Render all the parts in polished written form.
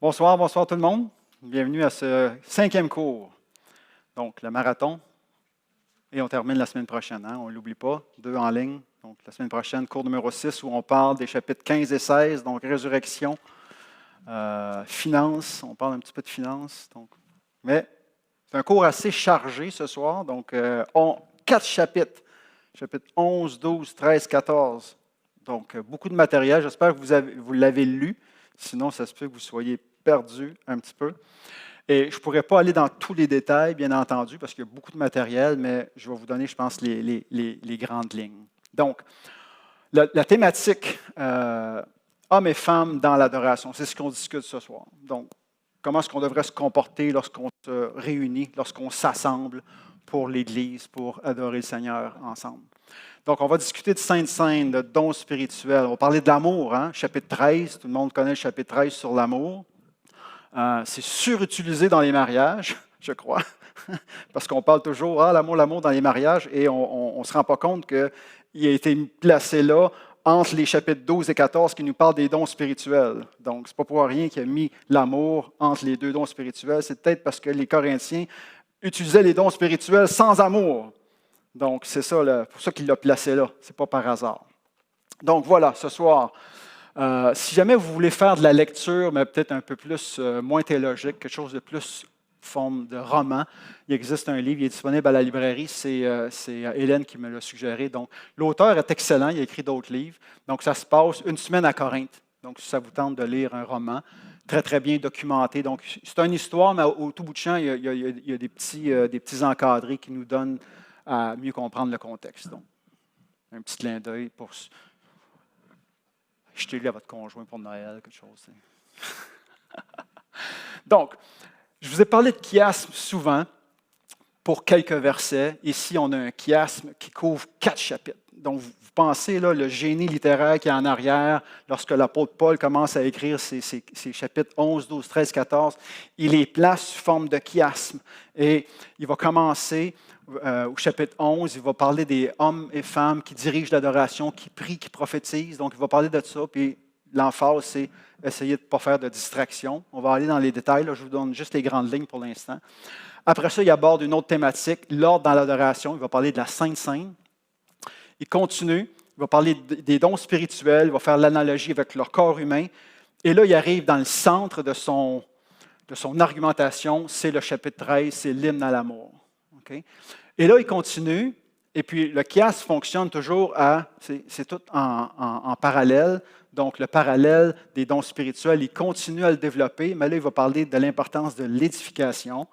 Bonsoir, bonsoir tout le monde. Bienvenue à ce 5e cours. Donc, le marathon. Et on termine la semaine prochaine, hein? On ne l'oublie pas, 2 en ligne. Donc, la semaine prochaine, cours numéro 6, où on parle des chapitres 15 et 16, donc résurrection, finances. On parle un petit peu de finances. Mais c'est un cours assez chargé ce soir. Donc, 4 chapitres. Chapitres 11, 12, 13, 14. Donc, beaucoup de matériel. J'espère que vous l'avez lu. Sinon, ça se peut que vous soyez perdu un petit peu. Et je ne pourrais pas aller dans tous les détails, bien entendu, parce qu'il y a beaucoup de matériel, mais je vais vous donner, je pense, les grandes lignes. Donc, la thématique hommes et femmes dans l'adoration, c'est ce qu'on discute ce soir. Donc, comment est-ce qu'on devrait se comporter lorsqu'on se réunit, lorsqu'on s'assemble pour l'Église, pour adorer le Seigneur ensemble. Donc, on va discuter de Sainte Seine, de dons spirituels. On va parler de l'amour, hein? Chapitre 13. Tout le monde connaît le chapitre 13 sur l'amour. C'est surutilisé dans les mariages, je crois, parce qu'on parle toujours l'amour dans les mariages et on ne se rend pas compte qu'il a été placé là entre les chapitres 12 et 14 qui nous parlent des dons spirituels. Donc, ce n'est pas pour rien qu'il a mis l'amour entre les deux dons spirituels. C'est peut-être parce que les Corinthiens utilisaient les dons spirituels sans amour. Donc, c'est ça, pour ça qu'il l'a placé là. Ce n'est pas par hasard. Donc, voilà, ce soir. Si jamais vous voulez faire de la lecture, mais peut-être un peu plus, moins théologique, quelque chose de plus forme de roman, il existe un livre, il est disponible à la librairie, c'est Hélène qui me l'a suggéré. Donc, l'auteur est excellent, il a écrit d'autres livres. Donc, ça se passe une semaine à Corinthe. Donc, si ça vous tente de lire un roman, très, très bien documenté. Donc, c'est une histoire, mais au tout bout de champ, il y a des petits encadrés qui nous donnent à mieux comprendre le contexte. Donc, un petit clin d'œil pour jetez-le à votre conjoint pour Noël, quelque chose. Donc, je vous ai parlé de chiasme souvent pour quelques versets. Ici, on a un chiasme qui couvre 4 chapitres. Donc, vous pensez, là, le génie littéraire qui est en arrière, lorsque l'apôtre Paul commence à écrire ces chapitres 11, 12, 13, 14, il les place sous forme de chiasme. Et il va commencer au chapitre 11, il va parler des hommes et femmes qui dirigent l'adoration, qui prient, qui prophétisent. Donc, il va parler de ça. Puis, l'emphase, c'est essayer de ne pas faire de distraction. On va aller dans les détails. Là, je vous donne juste les grandes lignes pour l'instant. Après ça, il aborde une autre thématique, l'ordre dans l'adoration. Il va parler de la Sainte Seine. Il continue. Il va parler des dons spirituels. Il va faire l'analogie avec leur corps humain. Et là, il arrive dans le centre de son argumentation. C'est le chapitre 13, c'est l'hymne à l'amour. Okay? Et là, il continue, et puis le chiasme fonctionne toujours c'est tout en parallèle. Donc, le parallèle des dons spirituels, il continue à le développer, mais là, il va parler de l'importance de l'édification.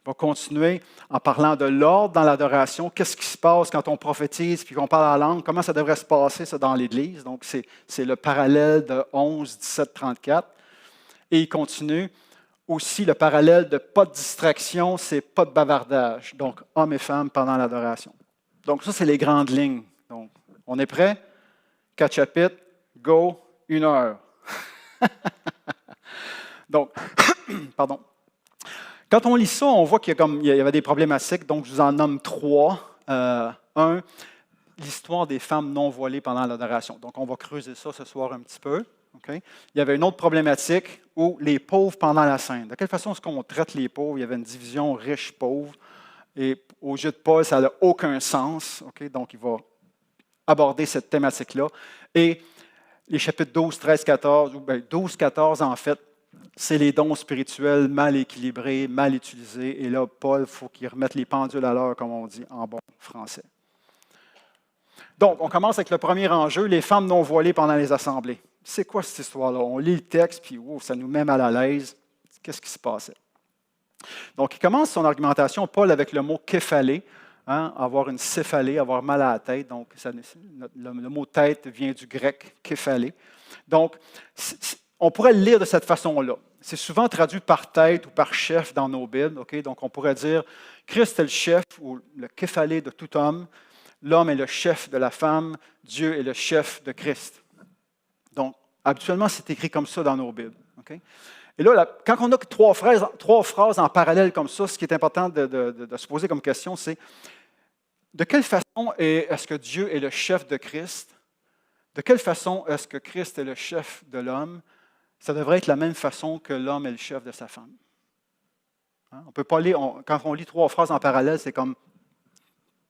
Il va continuer en parlant de l'ordre dans l'adoration. Qu'est-ce qui se passe quand on prophétise puis qu'on parle en langue? Comment ça devrait se passer, ça, dans l'Église? Donc, c'est le parallèle de 11, 17, 34. Et il continue aussi le parallèle de pas de distraction, c'est pas de bavardage. Donc, hommes et femmes pendant l'adoration. Donc, ça, c'est les grandes lignes. Donc, on est prêt? 4 chapitres, go, 1 heure. Donc, pardon. Quand on lit ça, on voit qu'il y avait des problématiques. Donc, je vous en nomme 3. Un, l'histoire des femmes non voilées pendant l'adoration. Donc, on va creuser ça ce soir un petit peu. Okay? Il y avait une autre problématique où les pauvres pendant la scène. De quelle façon est-ce qu'on traite les pauvres? Il y avait une division riche-pauvre. Et au yeux de Paul, ça n'a aucun sens. Okay? Donc, il va aborder cette thématique-là. Et les chapitres 12, 13, 14, ou bien 12, 14, en fait, c'est les dons spirituels mal équilibrés, mal utilisés. Et là, Paul, il faut qu'il remette les pendules à l'heure, comme on dit en bon français. Donc, on commence avec le premier enjeu, les femmes non voilées pendant les assemblées. C'est quoi cette histoire-là? On lit le texte, puis ça nous met mal à l'aise. Qu'est-ce qui se passait? Donc, il commence son argumentation, Paul, avec le mot képhalé, hein, avoir une céphalée, avoir mal à la tête. Donc, le mot tête vient du grec képhalé. Donc, on pourrait le lire de cette façon-là. C'est souvent traduit par tête ou par chef dans nos Bibles. Okay? Donc, on pourrait dire Christ est le chef ou le képhalé de tout homme. L'homme est le chef de la femme. Dieu est le chef de Christ. Donc, habituellement, c'est écrit comme ça dans nos Bibles. Okay? Et là, quand on a trois phrases en parallèle comme ça, ce qui est important de se poser comme question, c'est de quelle façon est-ce que Dieu est le chef de Christ? De quelle façon est-ce que Christ est le chef de l'homme? ça devrait être la même façon que l'homme est le chef de sa femme. Hein? On peut pas lire, quand on lit 3 phrases en parallèle, c'est comme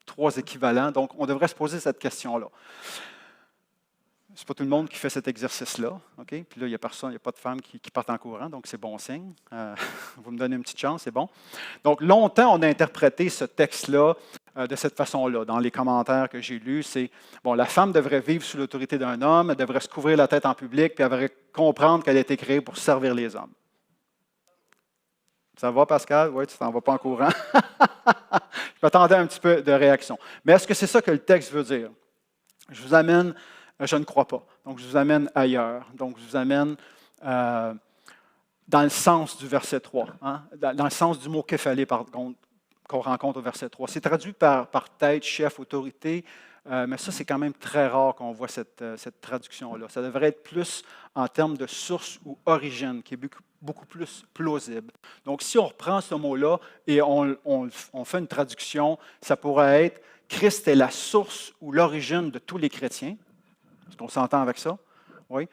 3 équivalents. Donc, on devrait se poser cette question-là. Ce n'est pas tout le monde qui fait cet exercice-là. Okay? Puis là, il n'y a personne, il n'y a pas de femmes qui partent en courant, donc c'est bon signe. Vous me donnez une petite chance, c'est bon. Donc, longtemps, on a interprété ce texte-là de cette façon-là. Dans les commentaires que j'ai lus, c'est, bon, la femme devrait vivre sous l'autorité d'un homme, elle devrait se couvrir la tête en public, puis elle devrait comprendre qu'elle a été créée pour servir les hommes. Ça va, Pascal? Oui, tu t'en vas pas en courant. Je m'attendais à un petit peu de réaction. Mais est-ce que c'est ça que le texte veut dire? Je vous amène, je ne crois pas. Donc, je vous amène ailleurs. Donc, je vous amène dans le sens du verset 3, hein? Dans le sens du mot képhalé, par contre, qu'on rencontre au verset 3. C'est traduit par tête, chef, autorité, mais ça, c'est quand même très rare qu'on voit cette traduction-là. Ça devrait être plus en termes de source ou origine, qui est beaucoup plus plausible. Donc, si on reprend ce mot-là et on fait une traduction, ça pourrait être « Christ est la source ou l'origine de tous les chrétiens ». Est-ce qu'on s'entend avec ça? Oui.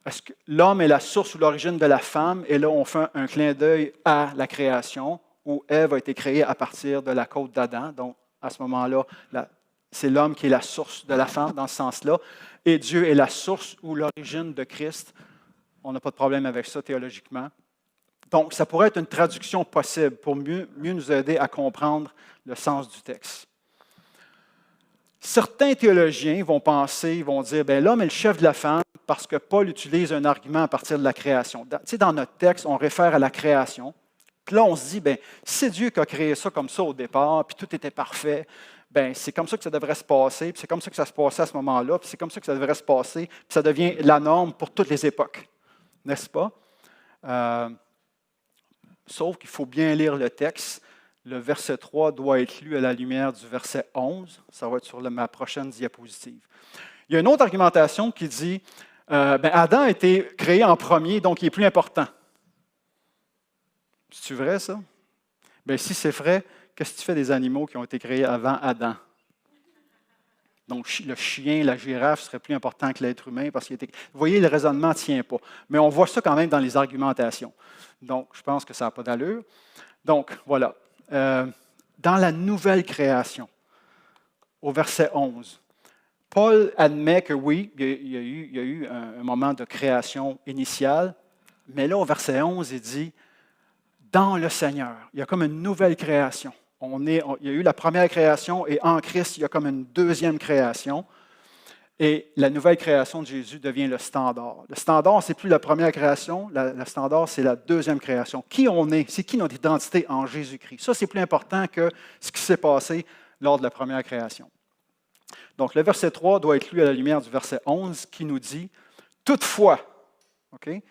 Est-ce que l'homme est la source ou l'origine de la femme? Et là, on fait un clin d'œil à la création, où Ève a été créée à partir de la côte d'Adam. Donc, à ce moment-là, c'est l'homme qui est la source de la femme dans ce sens-là. Et Dieu est la source ou l'origine de Christ. On n'a pas de problème avec ça théologiquement. Donc, ça pourrait être une traduction possible pour mieux nous aider à comprendre le sens du texte. Certains théologiens vont penser, ils vont dire, bien, l'homme est le chef de la femme parce que Paul utilise un argument à partir de la création. Tu sais, dans notre texte, on réfère à la création. Puis là, on se dit, bien, c'est Dieu qui a créé ça comme ça au départ, puis tout était parfait. Bien, c'est comme ça que ça devrait se passer, puis c'est comme ça que ça se passait à ce moment-là, puis c'est comme ça que ça devrait se passer, puis ça devient la norme pour toutes les époques. N'est-ce pas? Sauf qu'il faut bien lire le texte. Le verset 3 doit être lu à la lumière du verset 11. Ça va être sur ma prochaine diapositive. Il y a une autre argumentation qui dit, Adam a été créé en premier, donc il est plus important. C'est vrai, ça? Bien, si c'est vrai, qu'est-ce que tu fais des animaux qui ont été créés avant Adam? Donc, le chien, la girafe serait plus important que l'être humain parce qu'il était... Vous voyez, le raisonnement ne tient pas. Mais on voit ça quand même dans les argumentations. Donc, je pense que ça n'a pas d'allure. Donc, voilà. Dans la nouvelle création, au verset 11, Paul admet que oui, il y a eu un moment de création initiale, mais là, au verset 11, il dit « dans le Seigneur ». Il y a comme une nouvelle création. Il y a eu la première création et en Christ, il y a comme une deuxième création. Et la nouvelle création de Jésus devient le standard. Le standard, ce n'est plus la première création, le standard, c'est la deuxième création. Qui on est, c'est qui notre identité en Jésus-Christ. Ça, c'est plus important que ce qui s'est passé lors de la première création. Donc, le verset 3 doit être lu à la lumière du verset 11 qui nous dit « Toutefois », okay,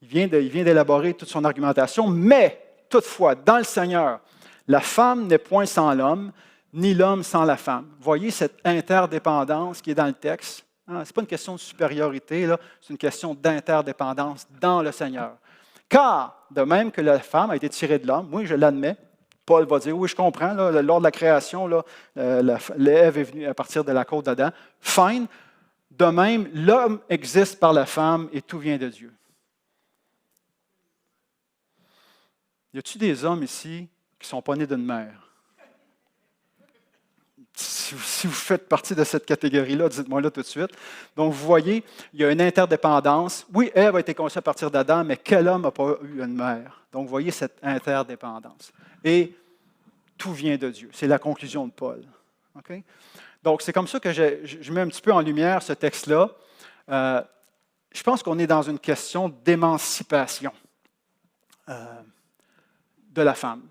il vient d'élaborer toute son argumentation, « mais, toutefois, dans le Seigneur, la femme n'est point sans l'homme, ni l'homme sans la femme. » Voyez cette interdépendance qui est dans le texte. Ce n'est pas une question de supériorité, là, c'est une question d'interdépendance dans le Seigneur. Car, de même que la femme a été tirée de l'homme, oui, je l'admets, Paul va dire, oui, je comprends, là, lors de la création, l'Ève est venue à partir de la côte d'Adam. Fine. De même, l'homme existe par la femme et tout vient de Dieu. Y a-t-il des hommes ici qui ne sont pas nés d'une mère? Si vous faites partie de cette catégorie-là, dites-moi là tout de suite. Donc, vous voyez, il y a une interdépendance. Oui, Ève a été conçue à partir d'Adam, mais quel homme n'a pas eu une mère? Donc, vous voyez cette interdépendance. Et tout vient de Dieu. C'est la conclusion de Paul. Okay? Donc, c'est comme ça que je mets un petit peu en lumière ce texte-là. Je pense qu'on est dans une question d'émancipation de la femme,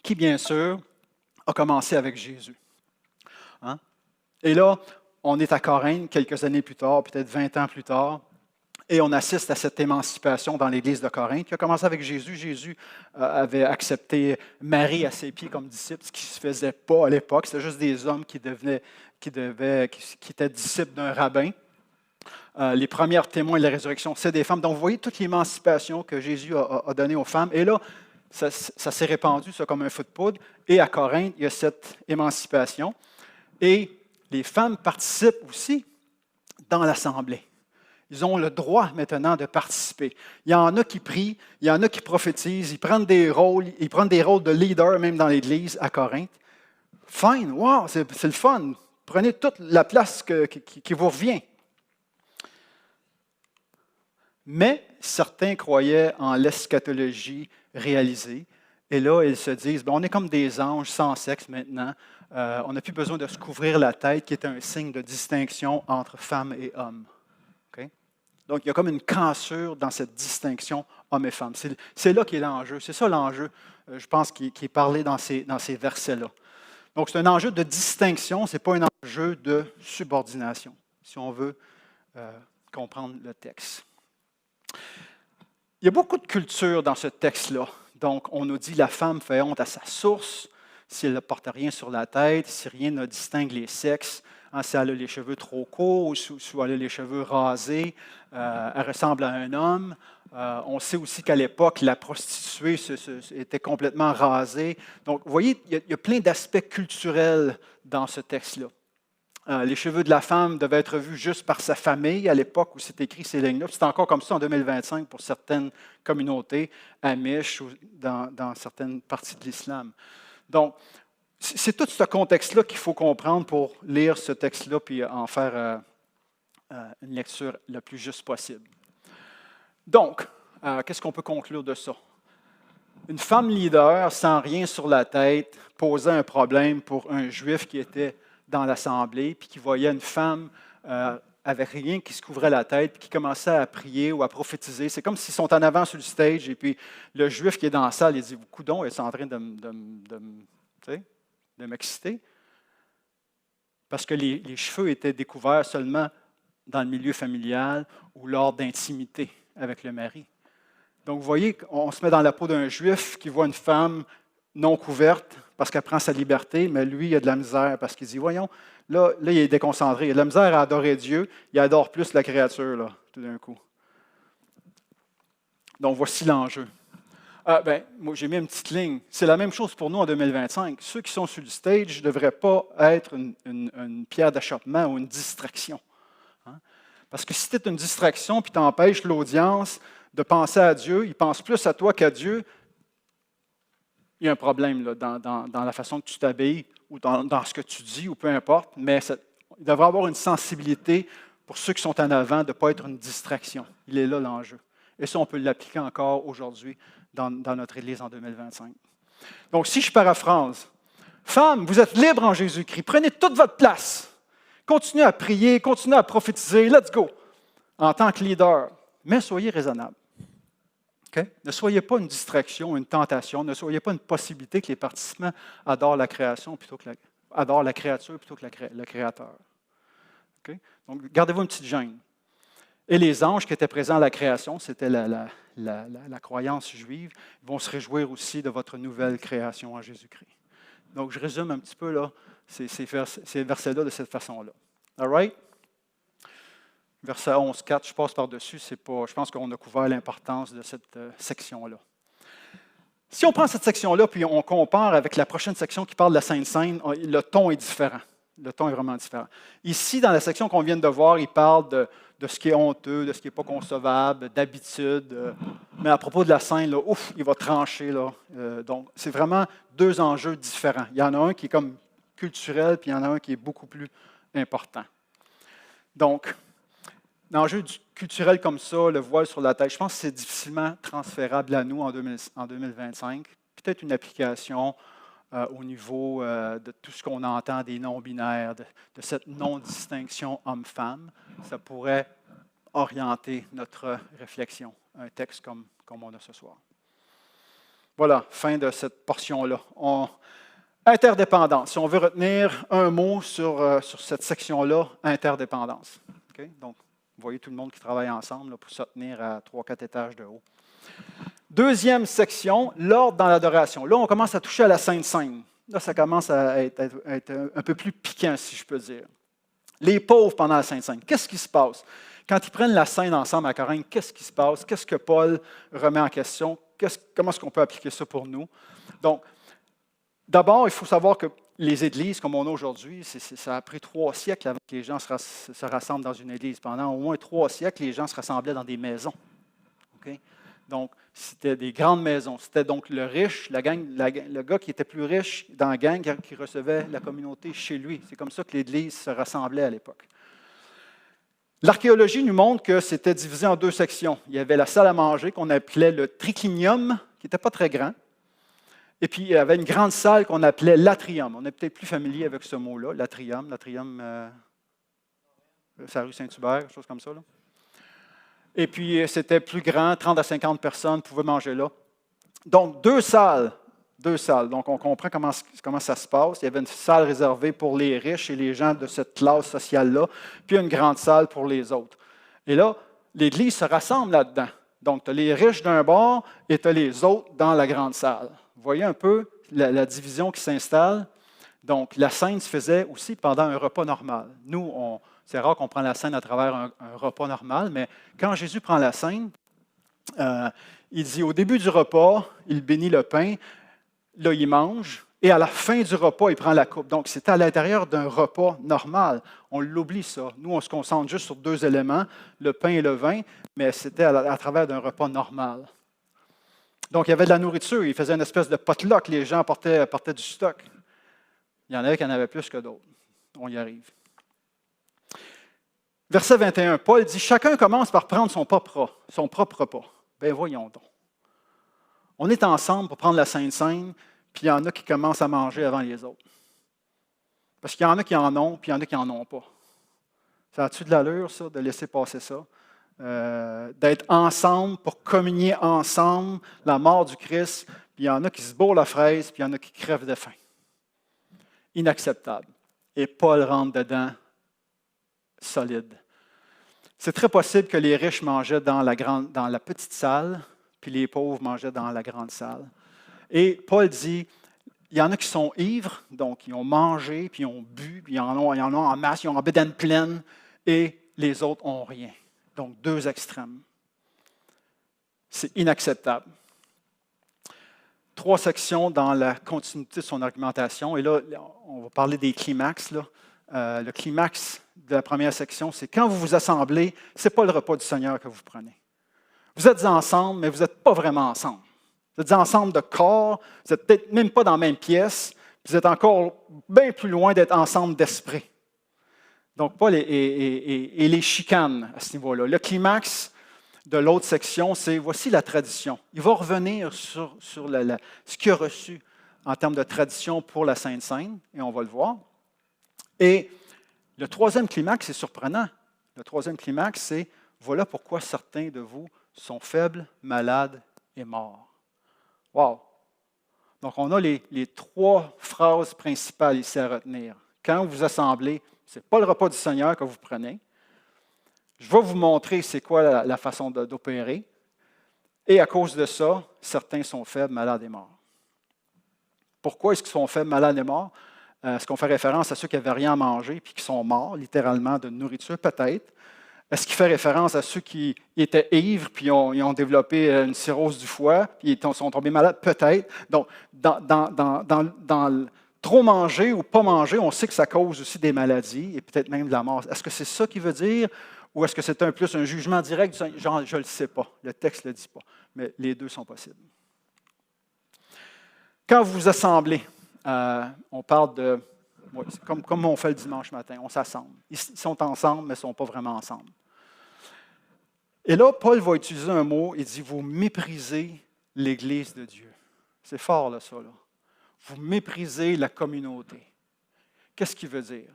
qui, bien sûr, a commencé avec Jésus. Hein? Et là, on est à Corinthe quelques années plus tard, peut-être 20 ans plus tard, et on assiste à cette émancipation dans l'Église de Corinthe, qui a commencé avec Jésus. Jésus avait accepté Marie à ses pieds comme disciple, ce qui ne se faisait pas à l'époque. C'était juste des hommes qui étaient disciples d'un rabbin. Les premiers témoins de la résurrection, c'est des femmes. Donc, vous voyez toute l'émancipation que Jésus a donnée aux femmes. Et là, ça s'est répandu, ça, comme un feu de poudre. Et à Corinthe, il y a cette émancipation. Et les femmes participent aussi dans l'assemblée. Ils ont le droit maintenant de participer. Il y en a qui prient, il y en a qui prophétisent, ils prennent des rôles de leader même dans l'Église à Corinthe. Fine, wow, c'est le fun. Prenez toute la place qui vous revient. Mais certains croyaient en l'eschatologie réalisée. Et là, ils se disent, on est comme des anges sans sexe maintenant. On n'a plus besoin de se couvrir la tête, qui est un signe de distinction entre femmes et hommes. Okay? Donc, il y a comme une cassure dans cette distinction hommes et femmes. C'est là qu'est l'enjeu. C'est ça l'enjeu, je pense, qui est parlé dans ces versets-là. Donc, c'est un enjeu de distinction, ce n'est pas un enjeu de subordination, si on veut comprendre le texte. Il y a beaucoup de culture dans ce texte-là. Donc, on nous dit la femme fait honte à sa source si elle ne porte rien sur la tête, si rien ne distingue les sexes, si elle a les cheveux trop courts ou si elle a les cheveux rasés, elle ressemble à un homme. On sait aussi qu'à l'époque, la prostituée était complètement rasée. Donc, vous voyez, il y a plein d'aspects culturels dans ce texte-là. Les cheveux de la femme devaient être vus juste par sa famille à l'époque où c'est écrit ces lignes-là. C'est encore comme ça en 2025 pour certaines communautés amish ou dans certaines parties de l'islam. Donc, c'est tout ce contexte-là qu'il faut comprendre pour lire ce texte-là puis en faire une lecture le plus juste possible. Donc, qu'est-ce qu'on peut conclure de ça? Une femme leader, sans rien sur la tête, posait un problème pour un juif qui était dans l'assemblée, puis qui voyait une femme avec rien qui se couvrait la tête, puis qui commençait à prier ou à prophétiser. C'est comme s'ils sont en avant sur le stage, et puis le juif qui est dans la salle, il dit « Coudon, est en train de m'exciter? » Parce que les cheveux étaient découverts seulement dans le milieu familial ou lors d'intimité avec le mari. Donc, vous voyez, on se met dans la peau d'un juif qui voit une femme non couverte parce qu'elle prend sa liberté, mais lui, il a de la misère parce qu'il dit, voyons, là, il est déconcentré. Il a de la misère à adorer Dieu, il adore plus la créature, là, tout d'un coup. Donc, voici l'enjeu. Moi, j'ai mis une petite ligne. C'est la même chose pour nous en 2025. Ceux qui sont sur le stage ne devraient pas être une pierre d'achoppement ou une distraction. Hein? Parce que si tu es une distraction puis tu empêches l'audience de penser à Dieu, ils pensent plus à toi qu'à Dieu, il y a un problème là, dans la façon que tu t'habilles ou dans ce que tu dis, ou peu importe, mais il devrait y avoir une sensibilité pour ceux qui sont en avant de ne pas être une distraction. Il est là l'enjeu. Et ça, on peut l'appliquer encore aujourd'hui dans notre Église en 2025. Donc, si je paraphrase, femmes, vous êtes libres en Jésus-Christ, prenez toute votre place. Continuez à prier, continuez à prophétiser, let's go, en tant que leader, mais soyez raisonnables. Okay? Ne soyez pas une distraction, une tentation, ne soyez pas une possibilité que les participants adorent la création adorent la créature plutôt que le créateur. Okay? Donc, gardez-vous une petite gêne. Et les anges qui étaient présents à la création, c'était la croyance juive, vont se réjouir aussi de votre nouvelle création en Jésus-Christ. Donc, je résume un petit peu là, ces versets-là de cette façon-là. All right? Verset 11.4, je passe par-dessus, je pense qu'on a couvert l'importance de cette section-là. Si on prend cette section-là puis on compare avec la prochaine section qui parle de la Sainte Seine, le ton est différent. Le ton est vraiment différent. Ici, dans la section qu'on vient de voir, il parle de ce qui est honteux, de ce qui n'est pas concevable, d'habitude. Mais à propos de la Seine, là, il va trancher. Là. Donc, c'est vraiment deux enjeux différents. Il y en a un qui est comme culturel, puis il y en a un qui est beaucoup plus important. Donc, l'enjeu culturel comme ça, le voile sur la tête, je pense que c'est difficilement transférable à nous en 2025. Peut-être une application au niveau de tout ce qu'on entend des non-binaires, de cette non-distinction homme-femme. Ça pourrait orienter notre réflexion, un texte comme on a ce soir. Voilà, fin de cette portion-là. Interdépendance. Si on veut retenir un mot sur cette section-là, interdépendance. Okay? Donc, vous voyez tout le monde qui travaille ensemble là, pour se tenir à 3-4 étages de haut. Deuxième section, l'ordre dans l'adoration. Là, on commence à toucher à la Sainte Seine. Là, ça commence à être un peu plus piquant, si je peux dire. Les pauvres pendant la Sainte Seine. Qu'est-ce qui se passe? Quand ils prennent la scène ensemble à Corinthe, qu'est-ce qui se passe? Qu'est-ce que Paul remet en question? Comment est-ce qu'on peut appliquer ça pour nous? Donc, d'abord, il faut savoir que les églises comme on a aujourd'hui, ça a pris 3 siècles avant que les gens se rassemblent dans une église. Pendant au moins 3 siècles, les gens se rassemblaient dans des maisons. Okay? Donc, c'était des grandes maisons. C'était donc le riche, le gars qui était plus riche dans la gang qui recevait la communauté chez lui. C'est comme ça que l'Église se rassemblait à l'époque. L'archéologie nous montre que c'était divisé en 2 sections. Il y avait la salle à manger qu'on appelait le triclinium, qui n'était pas très grand. Et puis, il y avait une grande salle qu'on appelait l'atrium. On est peut-être plus familier avec ce mot-là, l'atrium. L'atrium, c'est la rue Saint-Hubert, quelque chose comme ça, là. Et puis, c'était plus grand, 30 à 50 personnes pouvaient manger là. Donc, 2 salles. 2 salles. Donc, on comprend comment ça se passe. Il y avait une salle réservée pour les riches et les gens de cette classe sociale-là, puis une grande salle pour les autres. Et là, l'Église se rassemble là-dedans. Donc, tu as les riches d'un bord et tu as les autres dans la grande salle. Vous voyez un peu la division qui s'installe. Donc, la scène se faisait aussi pendant un repas normal. Nous, c'est rare qu'on prenne la scène à travers un repas normal, mais quand Jésus prend la scène, il dit au début du repas, il bénit le pain, là il mange, et à la fin du repas, il prend la coupe. Donc c'était à l'intérieur d'un repas normal. On l'oublie ça. Nous, on se concentre juste sur 2 éléments, le pain et le vin, mais c'était à travers d'un repas normal. Donc il y avait de la nourriture, il faisait une espèce de potluck, les gens apportaient du stock. Il y en avait qui en avaient plus que d'autres. On y arrive. Verset 21, Paul dit « Chacun commence par prendre son propre repas. » Bien, voyons donc. On est ensemble pour prendre la Sainte Seine, puis il y en a qui commencent à manger avant les autres. Parce qu'il y en a qui en ont, puis il y en a qui n'en ont pas. Ça a-tu de l'allure, ça, de laisser passer ça? D'être ensemble pour communier ensemble la mort du Christ, puis il y en a qui se bourrent la fraise, puis il y en a qui crèvent de faim. Inacceptable. Et Paul rentre dedans solide. C'est très possible que les riches mangeaient dans la petite salle, puis les pauvres mangeaient dans la grande salle. Et Paul dit, il y en a qui sont ivres, donc ils ont mangé, puis ils ont bu, puis ils en ont en masse, ils ont en bédaine pleine, et les autres n'ont rien. Donc 2 extrêmes. C'est inacceptable. 3 sections dans la continuité de son argumentation, et là, on va parler des climax, là. Le climax de la première section, c'est quand vous vous assemblez, ce n'est pas le repas du Seigneur que vous prenez. Vous êtes ensemble, mais vous n'êtes pas vraiment ensemble. Vous êtes ensemble de corps, vous n'êtes peut-être même pas dans la même pièce, puis vous êtes encore bien plus loin d'être ensemble d'esprit. Donc, Paul et les chicane à ce niveau-là. Le climax de l'autre section, c'est voici la tradition. Il va revenir sur ce qu'il a reçu en termes de tradition pour la Sainte Seine, et on va le voir. Et le 3e climax, c'est surprenant. Le 3e climax, c'est voilà pourquoi certains de vous sont faibles, malades et morts. Wow! Donc, on a les 3 phrases principales ici à retenir. Quand vous vous assemblez, ce n'est pas le repas du Seigneur que vous prenez. Je vais vous montrer c'est quoi la façon d'opérer. Et à cause de ça, certains sont faibles, malades et morts. Pourquoi est-ce qu'ils sont faibles, malades et morts? Est-ce qu'on fait référence à ceux qui n'avaient rien à manger et qui sont morts, littéralement, de nourriture? Peut-être. Est-ce qu'il fait référence à ceux qui étaient ivres puis ils ont développé une cirrhose du foie puis ils sont tombés malades? Peut-être. Donc, dans trop manger ou pas manger, on sait que ça cause aussi des maladies et peut-être même de la mort. Est-ce que c'est ça qu'il veut dire ou est-ce que c'est plus un jugement direct? Genre, je ne le sais pas. Le texte ne le dit pas. Mais les 2 sont possibles. Quand vous vous assemblez, on parle de... c'est comme on fait le dimanche matin, on s'assemble. Ils sont ensemble, mais ils ne sont pas vraiment ensemble. Et là, Paul va utiliser un mot, il dit « Vous méprisez l'Église de Dieu ». C'est fort, là, ça. Là. Vous méprisez la communauté. Qu'est-ce qu'il veut dire?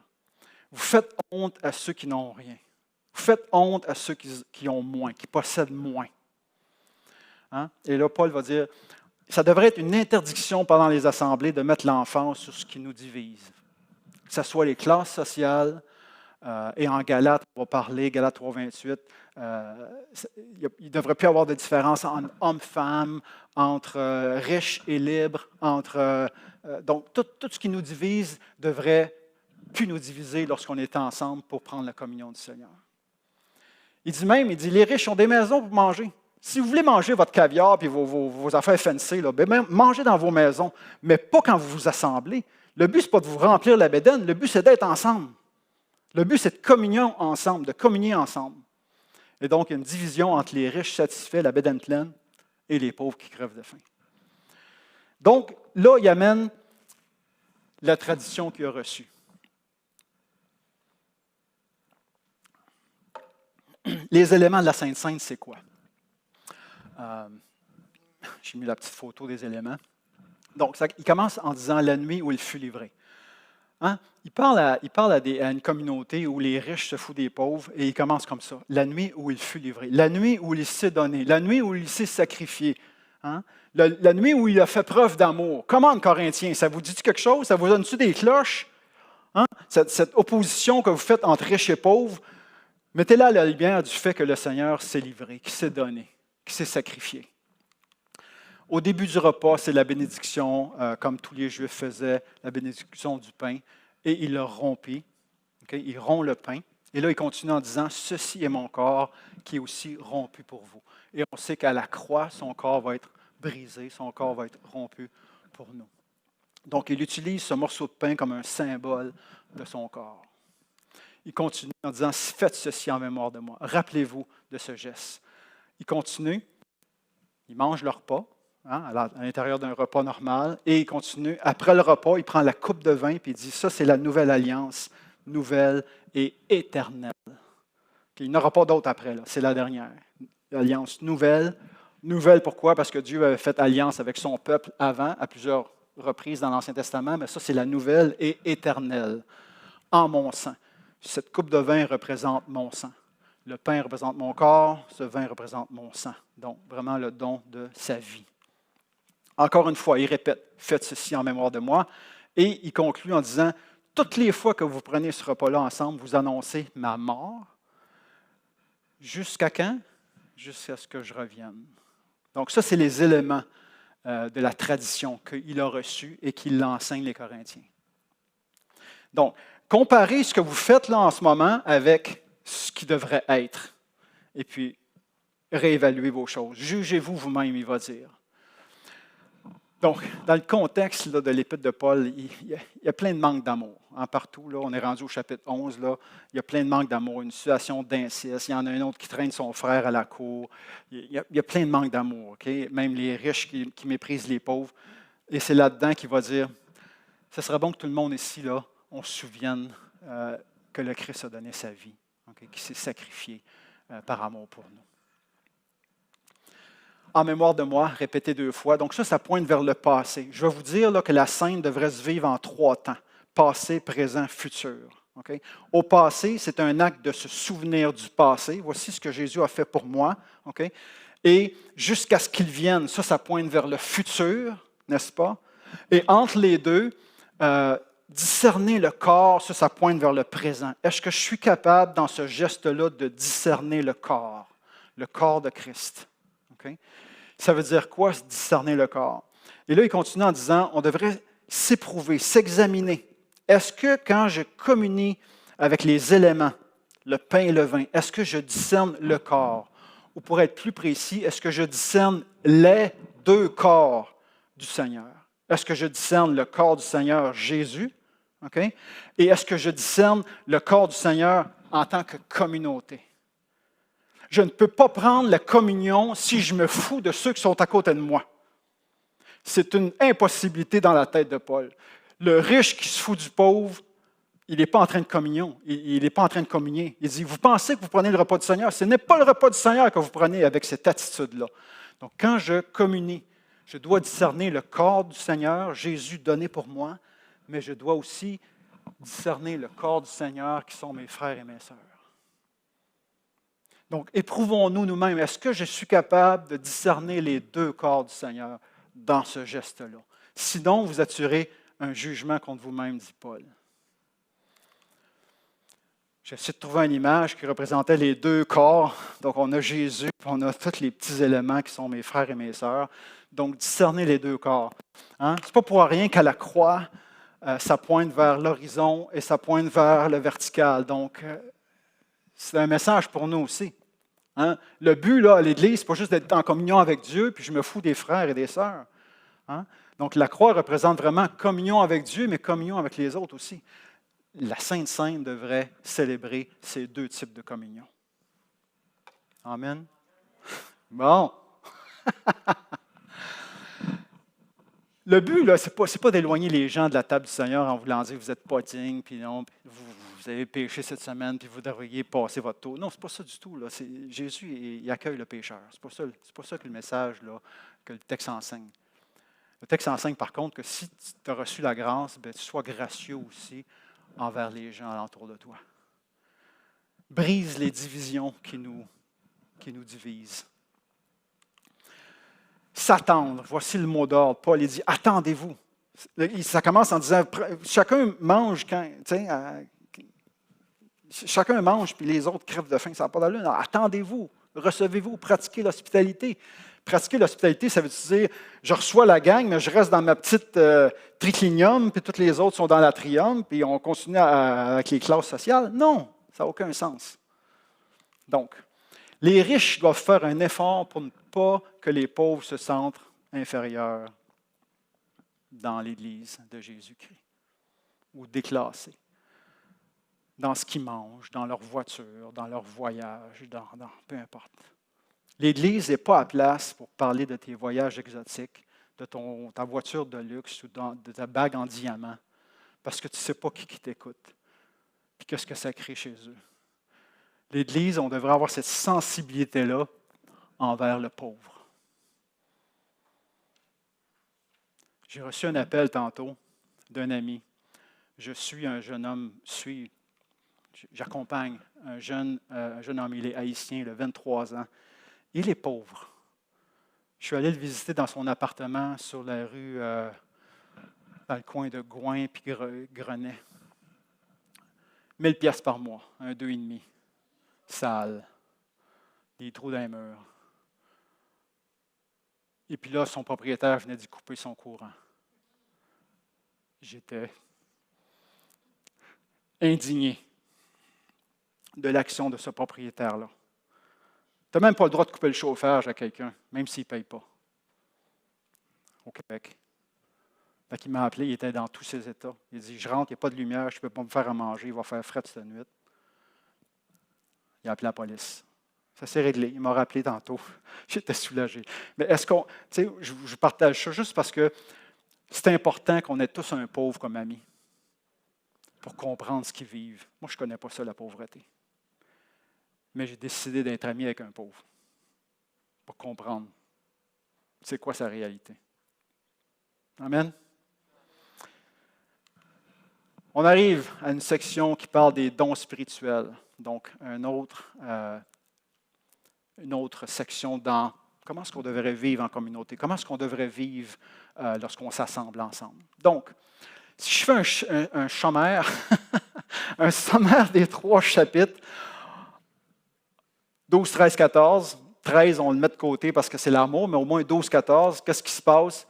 Vous faites honte à ceux qui n'ont rien. Vous faites honte à ceux qui ont moins, qui possèdent moins. Hein? Et là, Paul va dire, ça devrait être une interdiction pendant les assemblées de mettre l'emphase sur ce qui nous divise. Que ce soit les classes sociales, et en Galates, on va parler, Galates 3, 28, il ne devrait plus y avoir de différence entre hommes-femmes, entre riches et libres, donc tout ce qui nous divise devrait plus nous diviser lorsqu'on est ensemble pour prendre la communion du Seigneur. Il dit, les riches ont des maisons pour manger. Si vous voulez manger votre caviar et vos affaires fancy, là, mangez dans vos maisons, mais pas quand vous vous assemblez. Le but, ce n'est pas de vous remplir la bédaine, le but, c'est d'être ensemble. Le but, c'est de communion ensemble, de communier ensemble. Et donc, il y a une division entre les riches satisfaits, la bédaine pleine, et les pauvres qui crèvent de faim. Donc, là, il amène la tradition qu'il a reçue. Les éléments de la Sainte Sainte, c'est quoi? J'ai mis la petite photo des éléments. Donc, il commence en disant « la nuit où il fut livré ». Hein? Il parle à une communauté où les riches se foutent des pauvres et il commence comme ça. La nuit où il fut livré, la nuit où il s'est donné, la nuit où il s'est sacrifié, hein? La nuit où il a fait preuve d'amour. Comment, Corinthiens, ça vous dit quelque chose? Ça vous donne-tu des cloches? Hein? Cette opposition que vous faites entre riches et pauvres, mettez-la à la lumière du fait que le Seigneur s'est livré, qu'il s'est donné, qu'il s'est sacrifié. Au début du repas, c'est la bénédiction, comme tous les Juifs faisaient, la bénédiction du pain, et il le rompit. Okay? Il rompt le pain. Et là, il continue en disant « Ceci est mon corps qui est aussi rompu pour vous ». Et on sait qu'à la croix, son corps va être brisé, son corps va être rompu pour nous. Donc, il utilise ce morceau de pain comme un symbole de son corps. Il continue en disant « Faites ceci en mémoire de moi ». Rappelez-vous de ce geste. Il continue, il mange le repas. Hein, à l'intérieur d'un repas normal, et il continue. Après le repas, il prend la coupe de vin et il dit, ça c'est la nouvelle alliance, nouvelle et éternelle. Okay, il n'y aura pas d'autre après, là, c'est la dernière. Alliance nouvelle. Nouvelle pourquoi? Parce que Dieu avait fait alliance avec son peuple avant, à plusieurs reprises dans l'Ancien Testament, mais ça c'est la nouvelle et éternelle, en mon sang. Cette coupe de vin représente mon sang. Le pain représente mon corps, ce vin représente mon sang. Donc, vraiment le don de sa vie. Encore une fois, il répète, faites ceci en mémoire de moi. Et il conclut en disant, toutes les fois que vous prenez ce repas-là ensemble, vous annoncez ma mort. Jusqu'à quand? Jusqu'à ce que je revienne. Donc ça, c'est les éléments de la tradition qu'il a reçue et qu'il l'enseigne les Corinthiens. Donc, comparez ce que vous faites là en ce moment avec ce qui devrait être. Et puis, réévaluez vos choses. Jugez-vous vous-même, il va dire. Donc, dans le contexte là, de l'Épître de Paul, il y a plein de manque d'amour. Hein, partout, là, on est rendu au chapitre 11, là, il y a plein de manque d'amour, une situation d'inceste. Il y en a un autre qui traîne son frère à la cour. Il y a plein de manque d'amour. Okay? Même les riches qui méprisent les pauvres. Et c'est là-dedans qu'il va dire, ce serait bon que tout le monde ici, là, on se souvienne que le Christ a donné sa vie, okay? Qu'il s'est sacrifié par amour pour nous. En mémoire de moi, répétez 2 fois. Donc ça pointe vers le passé. Je vais vous dire là, que la scène devrait se vivre en 3 temps. Passé, présent, futur. Okay? Au passé, c'est un acte de se souvenir du passé. Voici ce que Jésus a fait pour moi. Okay? Et jusqu'à ce qu'il vienne, ça pointe vers le futur, n'est-ce pas? Et entre les deux, discerner le corps, ça pointe vers le présent. Est-ce que je suis capable, dans ce geste-là, de discerner le corps de Christ? Okay? Ça veut dire quoi, discerner le corps? Et là, il continue en disant, on devrait s'éprouver, s'examiner. Est-ce que quand je communie avec les éléments, le pain et le vin, est-ce que je discerne le corps? Ou pour être plus précis, est-ce que je discerne les 2 corps du Seigneur? Est-ce que je discerne le corps du Seigneur Jésus? Okay? Et est-ce que je discerne le corps du Seigneur en tant que communauté? Je ne peux pas prendre la communion si je me fous de ceux qui sont à côté de moi. C'est une impossibilité dans la tête de Paul. Le riche qui se fout du pauvre, il n'est pas en train de communion, il n'est pas en train de communier. Il dit, vous pensez que vous prenez le repas du Seigneur? Ce n'est pas le repas du Seigneur que vous prenez avec cette attitude-là. Donc, quand je communie, je dois discerner le corps du Seigneur, Jésus donné pour moi, mais je dois aussi discerner le corps du Seigneur qui sont mes frères et mes sœurs. Donc, éprouvons-nous nous-mêmes. Est-ce que je suis capable de discerner les 2 corps du Seigneur dans ce geste-là? Sinon, vous attirez un jugement contre vous-même, dit Paul. J'ai essayé de trouver une image qui représentait les 2 corps. Donc, on a Jésus, puis on a tous les petits éléments qui sont mes frères et mes sœurs. Donc, discerner les 2 corps. Hein? Ce n'est pas pour rien qu'à la croix, ça pointe vers l'horizon et ça pointe vers le vertical. Donc, c'est un message pour nous aussi. Hein? Le but là, à l'Église, ce n'est pas juste d'être en communion avec Dieu, puis je me fous des frères et des sœurs. Hein? Donc, Donc, la croix représente vraiment communion avec Dieu, mais communion avec les autres aussi. La Sainte Seine devrait célébrer ces deux types de communion. Amen. Bon. Le but, là, ce n'est pas d'éloigner les gens de la table du Seigneur en voulant dire vous n'êtes pas dignes, puis non, puis vous avez péché cette semaine, puis vous devriez passer votre tour. Non, ce n'est pas ça du tout. Là. Jésus, il accueille le pécheur. Ce n'est pas ça que le message, là, que le texte enseigne. Le texte enseigne par contre que si tu as reçu la grâce, bien, tu sois gracieux aussi envers les gens alentour de toi. Brise les divisions qui nous divisent. S'attendre, voici le mot d'ordre. Paul il dit « attendez-vous ». Ça commence en disant « chacun mange quand… » Chacun mange, puis les autres crèvent de faim, ça n'a pas d'allure. Attendez-vous, recevez-vous, pratiquez l'hospitalité. Pratiquer l'hospitalité, ça veut dire je reçois la gang, mais je reste dans ma petite triclinium, puis toutes les autres sont dans l'atrium, puis on continue avec les classes sociales. Non, ça n'a aucun sens. Donc, les riches doivent faire un effort pour ne pas que les pauvres se sentent inférieurs dans l'Église de Jésus-Christ ou déclassés dans ce qu'ils mangent, dans leur voiture, dans leur voyage, peu importe. L'Église n'est pas à place pour parler de tes voyages exotiques, de ta voiture de luxe ou de ta bague en diamant, parce que tu ne sais pas qui t'écoute, puis qu'est-ce que ça crée chez eux. L'Église, on devrait avoir cette sensibilité-là envers le pauvre. J'ai reçu un appel tantôt d'un ami. Je suis un jeune homme, j'accompagne un jeune homme, il est haïtien, il a 23 ans. Il est pauvre. Je suis allé le visiter dans son appartement sur la rue, dans le coin de Gouin puis Grenet. 1000 pièces par mois, un 2,5. Sale. Des trous dans les murs. Et puis là, son propriétaire venait d'y couper son courant. J'étais indigné de l'action de ce propriétaire-là. Tu n'as même pas le droit de couper le chauffage à quelqu'un, même s'il ne paye pas. Au Québec. Il m'a appelé, il était dans tous ses états. Il a dit, je rentre, il n'y a pas de lumière, je ne peux pas me faire à manger, il va faire fret cette nuit. Il a appelé la police. Ça s'est réglé. Il m'a rappelé tantôt. J'étais soulagé. Mais est-ce qu'on… Tu sais, je partage ça juste parce que c'est important qu'on ait tous un pauvre comme ami pour comprendre ce qu'ils vivent. Moi, je ne connais pas ça, la pauvreté. Mais j'ai décidé d'être ami avec un pauvre pour comprendre c'est quoi sa réalité. Amen. On arrive à une section qui parle des dons spirituels. Donc, une autre section dans comment est-ce qu'on devrait vivre en communauté, comment est-ce qu'on devrait vivre lorsqu'on s'assemble ensemble. Donc, si je fais un sommaire, un sommaire des 3 chapitres, 12, 13, 14, 13, on le met de côté parce que c'est l'amour, mais au moins 12, 14, qu'est-ce qui se passe?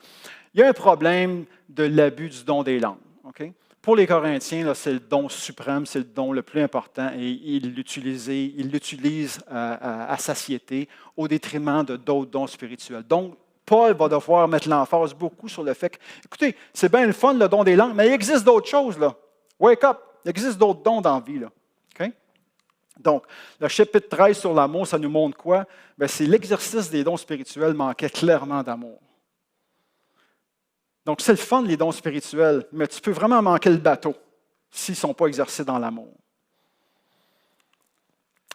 Il y a un problème de l'abus du don des langues. Okay? Pour les Corinthiens, là, c'est le don suprême, c'est le don le plus important et ils l'utilisent à satiété au détriment de d'autres dons spirituels. Donc, Paul va devoir mettre l'emphase beaucoup sur le fait que, écoutez, c'est bien le fun, le don des langues, mais il existe d'autres choses. Là. Wake up! Il existe d'autres dons dans la vie. Là. Okay? Donc, le chapitre 13 sur l'amour, ça nous montre quoi? Bien, c'est l'exercice des dons spirituels manquait clairement d'amour. Donc, c'est le fun, les dons spirituels, mais tu peux vraiment manquer le bateau s'ils ne sont pas exercés dans l'amour.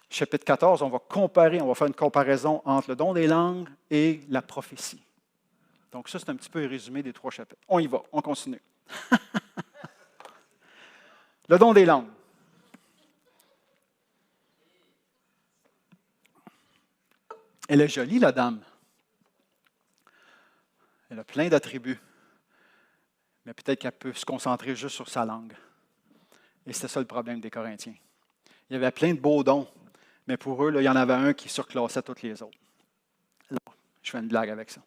Chapitre 14, on va faire une comparaison entre le don des langues et la prophétie. Donc, ça, c'est un petit peu un résumé des 3 chapitres. On y va, on continue. Le don des langues. Elle est jolie, la dame. Elle a plein d'attributs. Mais peut-être qu'elle peut se concentrer juste sur sa langue. Et c'était ça le problème des Corinthiens. Il y avait plein de beaux dons, mais pour eux, là, il y en avait un qui surclassait toutes les autres. Là, je fais une blague avec ça.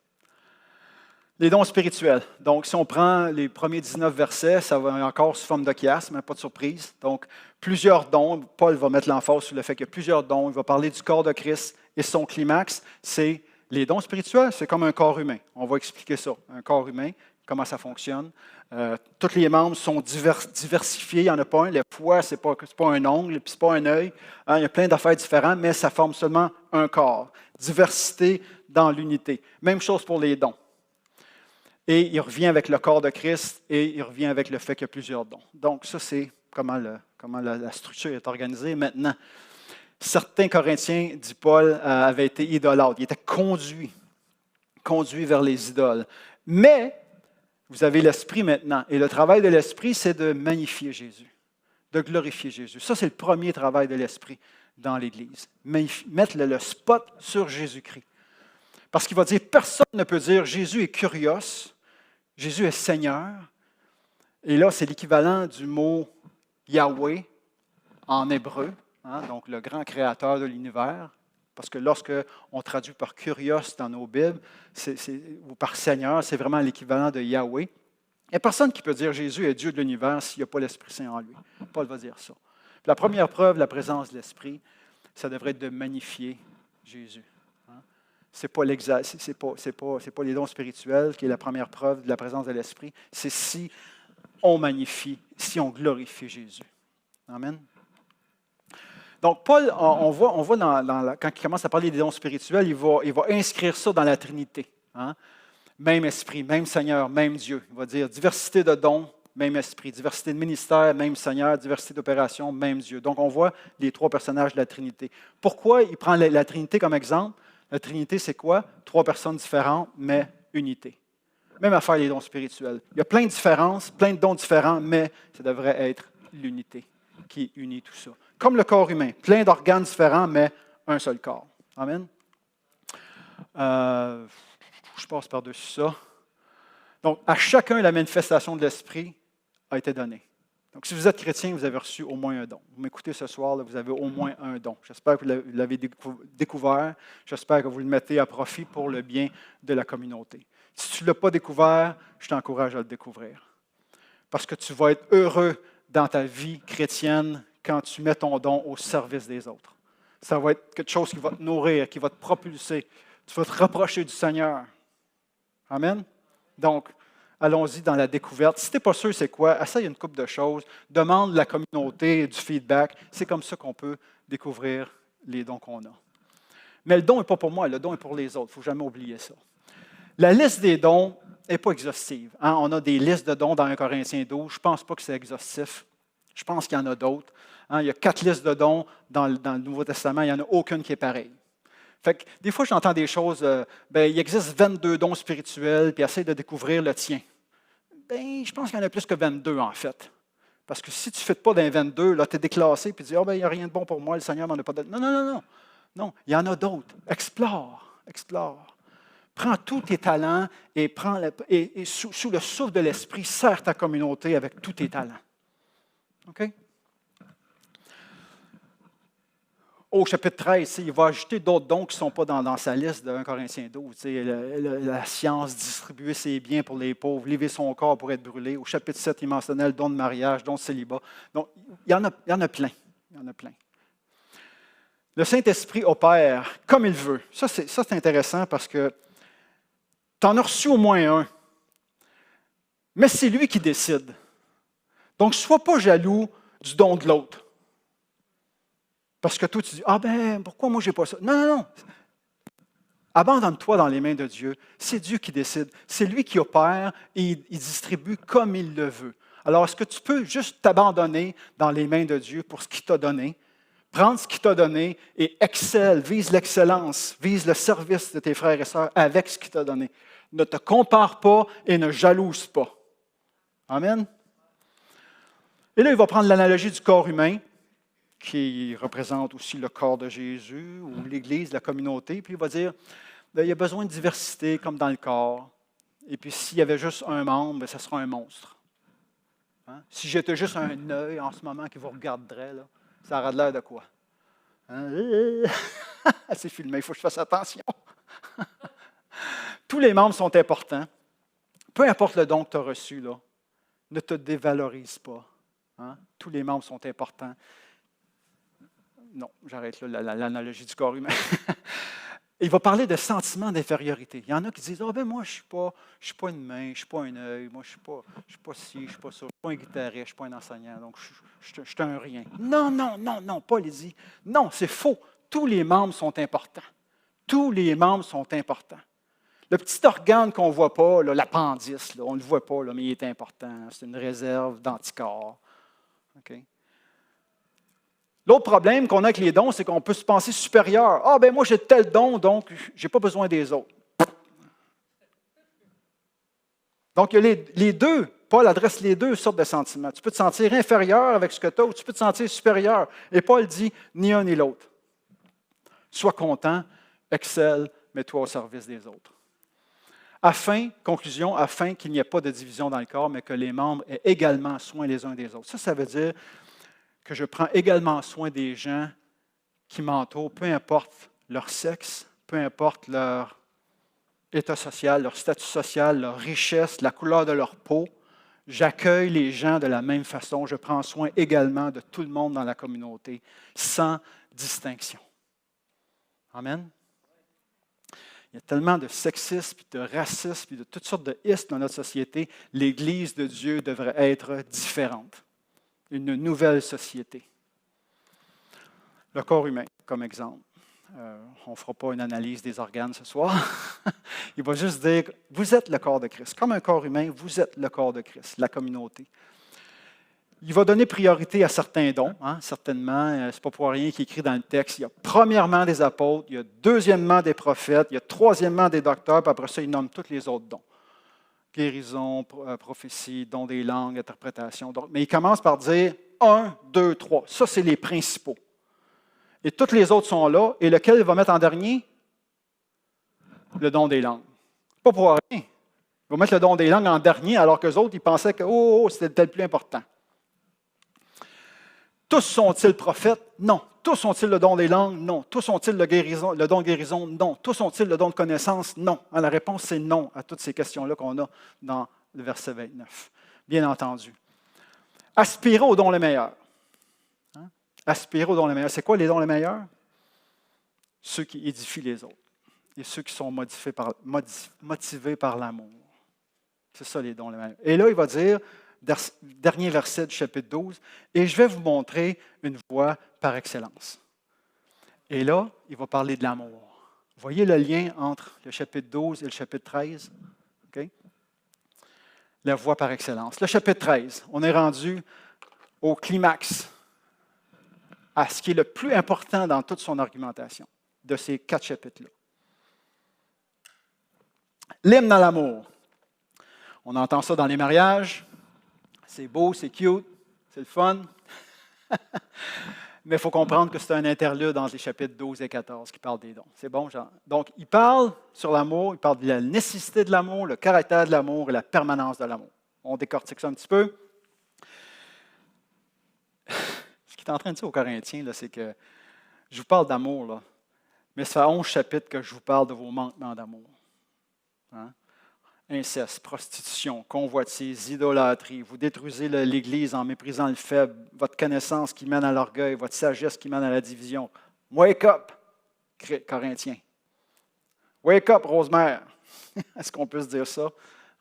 Les dons spirituels. Donc, si on prend les premiers 19 versets, ça va encore sous forme de chiasme, pas de surprise. Donc, plusieurs dons. Paul va mettre l'emphase sur le fait qu'il y a plusieurs dons. Il va parler du corps de Christ et son climax, c'est les dons spirituels, c'est comme un corps humain. On va expliquer ça. Un corps humain, comment ça fonctionne. Tous les membres sont diversifiés. Il n'y en a pas un. Le foie, ce n'est pas un ongle, puis ce n'est pas un œil. Hein, il y a plein d'affaires différentes, mais ça forme seulement un corps. Diversité dans l'unité. Même chose pour les dons. Et il revient avec le corps de Christ et il revient avec le fait qu'il y a plusieurs dons. Donc, ça, c'est comment la structure est organisée. Maintenant, certains Corinthiens, dit Paul, avaient été idolâtres. Ils étaient conduits vers les idoles. Mais, vous avez l'Esprit maintenant. Et le travail de l'Esprit, c'est de magnifier Jésus, de glorifier Jésus. Ça, c'est le premier travail de l'Esprit dans l'Église. Mettre le spot sur Jésus-Christ. Parce qu'il va dire, personne ne peut dire Jésus est kurios, Jésus est Seigneur. Et là, c'est l'équivalent du mot Yahweh en hébreu, hein, donc le grand créateur de l'univers. Parce que lorsque on traduit par kurios dans nos Bibles, ou par Seigneur, c'est vraiment l'équivalent de Yahweh. Il n'y a personne qui peut dire Jésus est Dieu de l'univers s'il n'y a pas l'Esprit Saint en lui. Paul va dire ça. Puis la première preuve de la présence de l'Esprit, ça devrait être de magnifier Jésus. Ce n'est pas les dons spirituels qui est la première preuve de la présence de l'Esprit. C'est si on magnifie, si on glorifie Jésus. Amen. Donc, Paul, on voit quand il commence à parler des dons spirituels, il va inscrire ça dans la Trinité. Hein? Même Esprit, même Seigneur, même Dieu. Il va dire diversité de dons, même Esprit. Diversité de ministère, même Seigneur. Diversité d'opérations, même Dieu. Donc, on voit les trois personnages de la Trinité. Pourquoi il prend la Trinité comme exemple? La Trinité, c'est quoi? Trois personnes différentes, mais unité. Même affaire les dons spirituels. Il y a plein de différences, plein de dons différents, mais ça devrait être l'unité qui unit tout ça. Comme le corps humain, plein d'organes différents, mais un seul corps. Amen. Je passe par-dessus ça. Donc, à chacun, la manifestation de l'Esprit a été donnée. Donc, si vous êtes chrétien, vous avez reçu au moins un don. Vous m'écoutez ce soir, là, vous avez au moins un don. J'espère que vous l'avez découvert. J'espère que vous le mettez à profit pour le bien de la communauté. Si tu ne l'as pas découvert, je t'encourage à le découvrir. Parce que tu vas être heureux dans ta vie chrétienne quand tu mets ton don au service des autres. Ça va être quelque chose qui va te nourrir, qui va te propulser. Tu vas te rapprocher du Seigneur. Amen? Donc, allons-y dans la découverte. Si tu n'es pas sûr c'est quoi, essaye une couple de choses. Demande la communauté du feedback. C'est comme ça qu'on peut découvrir les dons qu'on a. Mais le don n'est pas pour moi, le don est pour les autres. Il ne faut jamais oublier ça. La liste des dons n'est pas exhaustive. Hein? On a des listes de dons dans 1 Corinthiens 12. Je ne pense pas que c'est exhaustif. Je pense qu'il y en a d'autres. Hein? Il y a 4 listes de dons dans le Nouveau Testament. Il n'y en a aucune qui est pareille. Fait que, des fois, j'entends des choses, il existe 22 dons spirituels, puis essaye de découvrir le tien. Je pense qu'il y en a plus que 22, en fait. Parce que si tu ne fais pas d'un 22, là, tu es déclassé, puis tu dis, il n'y a rien de bon pour moi, le Seigneur m'en a pas donné. Non, non, non, non. Non, il y en a d'autres. Explore. Prends tous tes talents et, sous le souffle de l'Esprit, sers ta communauté avec tous tes talents. OK? Au chapitre 13, il va ajouter d'autres dons qui ne sont pas dans sa liste de 1 Corinthiens 12. La science, distribuer ses biens pour les pauvres, livrer son corps pour être brûlé. Au chapitre 7, il mentionnait le don de mariage, don de célibat. Donc, il y en a plein. Le Saint-Esprit opère comme il veut. Ça, c'est intéressant parce que tu en as reçu au moins un. Mais c'est lui qui décide. Donc, ne sois pas jaloux du don de l'autre. Parce que toi, tu dis, pourquoi moi, je n'ai pas ça? Non, non, non. Abandonne-toi dans les mains de Dieu. C'est Dieu qui décide. C'est lui qui opère et il distribue comme il le veut. Alors, est-ce que tu peux juste t'abandonner dans les mains de Dieu pour ce qu'il t'a donné? Prendre ce qu'il t'a donné et excelle, vise l'excellence, vise le service de tes frères et sœurs avec ce qu'il t'a donné. Ne te compare pas et ne jalouse pas. Amen. Et là, il va prendre l'analogie du corps humain, qui représente aussi le corps de Jésus, ou l'Église, la communauté. Puis il va dire, il y a besoin de diversité comme dans le corps. Et puis s'il y avait juste un membre, ça sera un monstre. Hein? Si j'étais juste un œil en ce moment qui vous regarderait, là, ça aurait l'air de quoi? Hein? C'est filmé, il faut que je fasse attention. Tous les membres sont importants. Peu importe le don que tu as reçu, là, ne te dévalorise pas. Hein? Tous les membres sont importants. Non, j'arrête là l'analogie du corps humain. Il va parler de sentiment d'infériorité. Il y en a qui disent, ben moi, je ne suis pas une main, je ne suis pas un œil, moi, je ne suis pas ci, je ne suis pas ça, je ne suis pas un guitariste, je ne suis pas un enseignant, donc je suis un rien. Non, non, non, non, Paul dit, non, c'est faux. Tous les membres sont importants. Tous les membres sont importants. Le petit organe qu'on ne voit pas, là, l'appendice, là, on ne le voit pas, là, mais il est important. C'est une réserve d'anticorps. Okay? L'autre problème qu'on a avec les dons, c'est qu'on peut se penser supérieur. Ah, ben moi, j'ai tel don, donc je n'ai pas besoin des autres. Donc, il y a les deux. Paul adresse les deux sortes de sentiments. Tu peux te sentir inférieur avec ce que tu as ou tu peux te sentir supérieur. Et Paul dit ni un ni l'autre. Sois content, excelle, mets-toi au service des autres. Conclusion, afin qu'il n'y ait pas de division dans le corps, mais que les membres aient également soin les uns des autres. Ça veut dire que je prends également soin des gens qui m'entourent, peu importe leur sexe, peu importe leur état social, leur statut social, leur richesse, la couleur de leur peau. J'accueille les gens de la même façon. Je prends soin également de tout le monde dans la communauté, sans distinction. Amen. Il y a tellement de sexisme, de racisme, de toutes sortes de ismes dans notre société. L'Église de Dieu devrait être différente. Une nouvelle société. Le corps humain, comme exemple. On ne fera pas une analyse des organes ce soir. Il va juste dire, vous êtes le corps de Christ. Comme un corps humain, vous êtes le corps de Christ, la communauté. Il va donner priorité à certains dons, certainement. Ce n'est pas pour rien qu'il écrit dans le texte. Il y a premièrement des apôtres, il y a deuxièmement des prophètes, il y a troisièmement des docteurs, puis après ça, il nomme tous les autres dons. Guérison, prophétie, don des langues, interprétation. Mais il commence par dire 1, 2, 3. Ça, c'est les principaux. Et toutes les autres sont là. Et lequel il va mettre en dernier? Le don des langues. Pas pour rien. Il va mettre le don des langues en dernier, alors qu'eux autres, ils pensaient que c'était le plus important. Tous sont-ils prophètes? Non. Tous ont-ils le don des langues? Non. Tous ont-ils le don de guérison? Non. Tous ont-ils le don de connaissance? Non. La réponse, c'est non à toutes ces questions-là qu'on a dans le verset 29. Bien entendu. Aspirez aux dons les meilleurs. Aspirez aux dons les meilleurs. C'est quoi les dons les meilleurs? Ceux qui édifient les autres. Et ceux qui sont motivés par l'amour. C'est ça les dons les meilleurs. Et là, il va dire, dernier verset du chapitre 12, « Et je vais vous montrer une voie par excellence. » Et là, il va parler de l'amour. Voyez le lien entre le chapitre 12 et le chapitre 13? Okay? La voie par excellence. Le chapitre 13, on est rendu au climax, à ce qui est le plus important dans toute son argumentation de ces 4 chapitres-là. L'hymne à l'amour. On entend ça dans les mariages. C'est beau, c'est cute, c'est le fun. Mais il faut comprendre que c'est un interlude entre les chapitres 12 et 14 qui parle des dons. C'est bon, Jean? Donc, il parle sur l'amour, il parle de la nécessité de l'amour, le caractère de l'amour et la permanence de l'amour. On décortique ça un petit peu. Ce qu'il est en train de dire aux Corinthiens, là, c'est que je vous parle d'amour, là, mais ça fait 11 chapitres que je vous parle de vos manquements d'amour. Inceste, prostitution, convoitise, idolâtrie. Vous détruisez l'Église en méprisant le faible, votre connaissance qui mène à l'orgueil, votre sagesse qui mène à la division. Wake up, Corinthiens. Wake up, Rosemère. Est-ce qu'on peut se dire ça?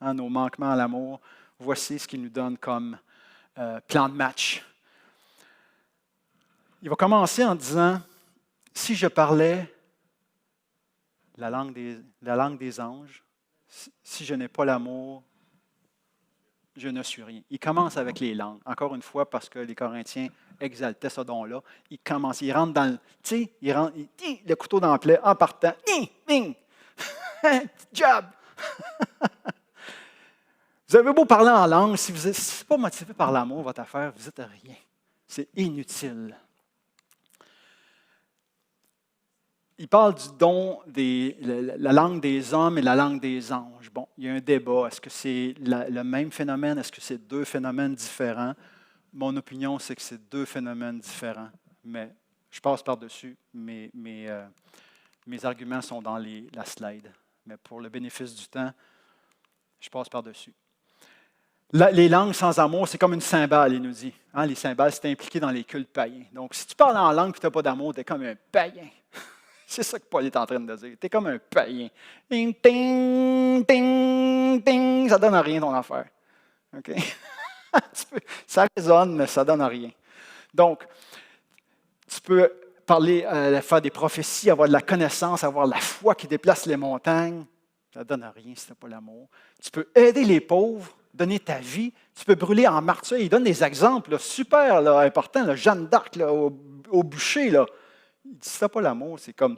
Nos manquements à l'amour. Voici ce qu'il nous donne comme plan de match. Il va commencer en disant, si je parlais la langue des anges, si je n'ai pas l'amour, je ne suis rien. Il commence avec les langues. Encore une fois, parce que les Corinthiens exaltaient ce don-là. Il rentre dans le couteau dans le plaie en partant. Bing! Job! Vous avez beau parler en langue, si vous n'êtes pas motivé par l'amour, votre affaire, vous n'êtes rien. C'est inutile. Il parle du don, la langue des hommes et la langue des anges. Bon, il y a un débat. Est-ce que c'est le même phénomène? Est-ce que c'est 2 phénomènes différents? Mon opinion, c'est que c'est 2 phénomènes différents. Mais je passe par-dessus. Mes arguments sont dans la slide. Mais pour le bénéfice du temps, je passe par-dessus. Les langues sans amour, c'est comme une cymbale, il nous dit. Les cymbales, c'est impliqué dans les cultes païens. Donc, si tu parles en langue et tu n'as pas d'amour, tu es comme un païen. C'est ça que Paul est en train de dire. Tu es comme un païen. Ting, ting, ting, ting. Ça ne donne rien ton affaire. OK? Ça résonne, mais ça ne donne rien. Donc, tu peux parler, faire des prophéties, avoir de la connaissance, avoir la foi qui déplace les montagnes. Ça ne donne rien si tu n'as pas l'amour. Tu peux aider les pauvres, donner ta vie. Tu peux brûler en martyr. Il donne des exemples là, super là, importants. Là, Jeanne d'Arc là, au bûcher. Là. Il dit, si tu n'as pas l'amour, c'est comme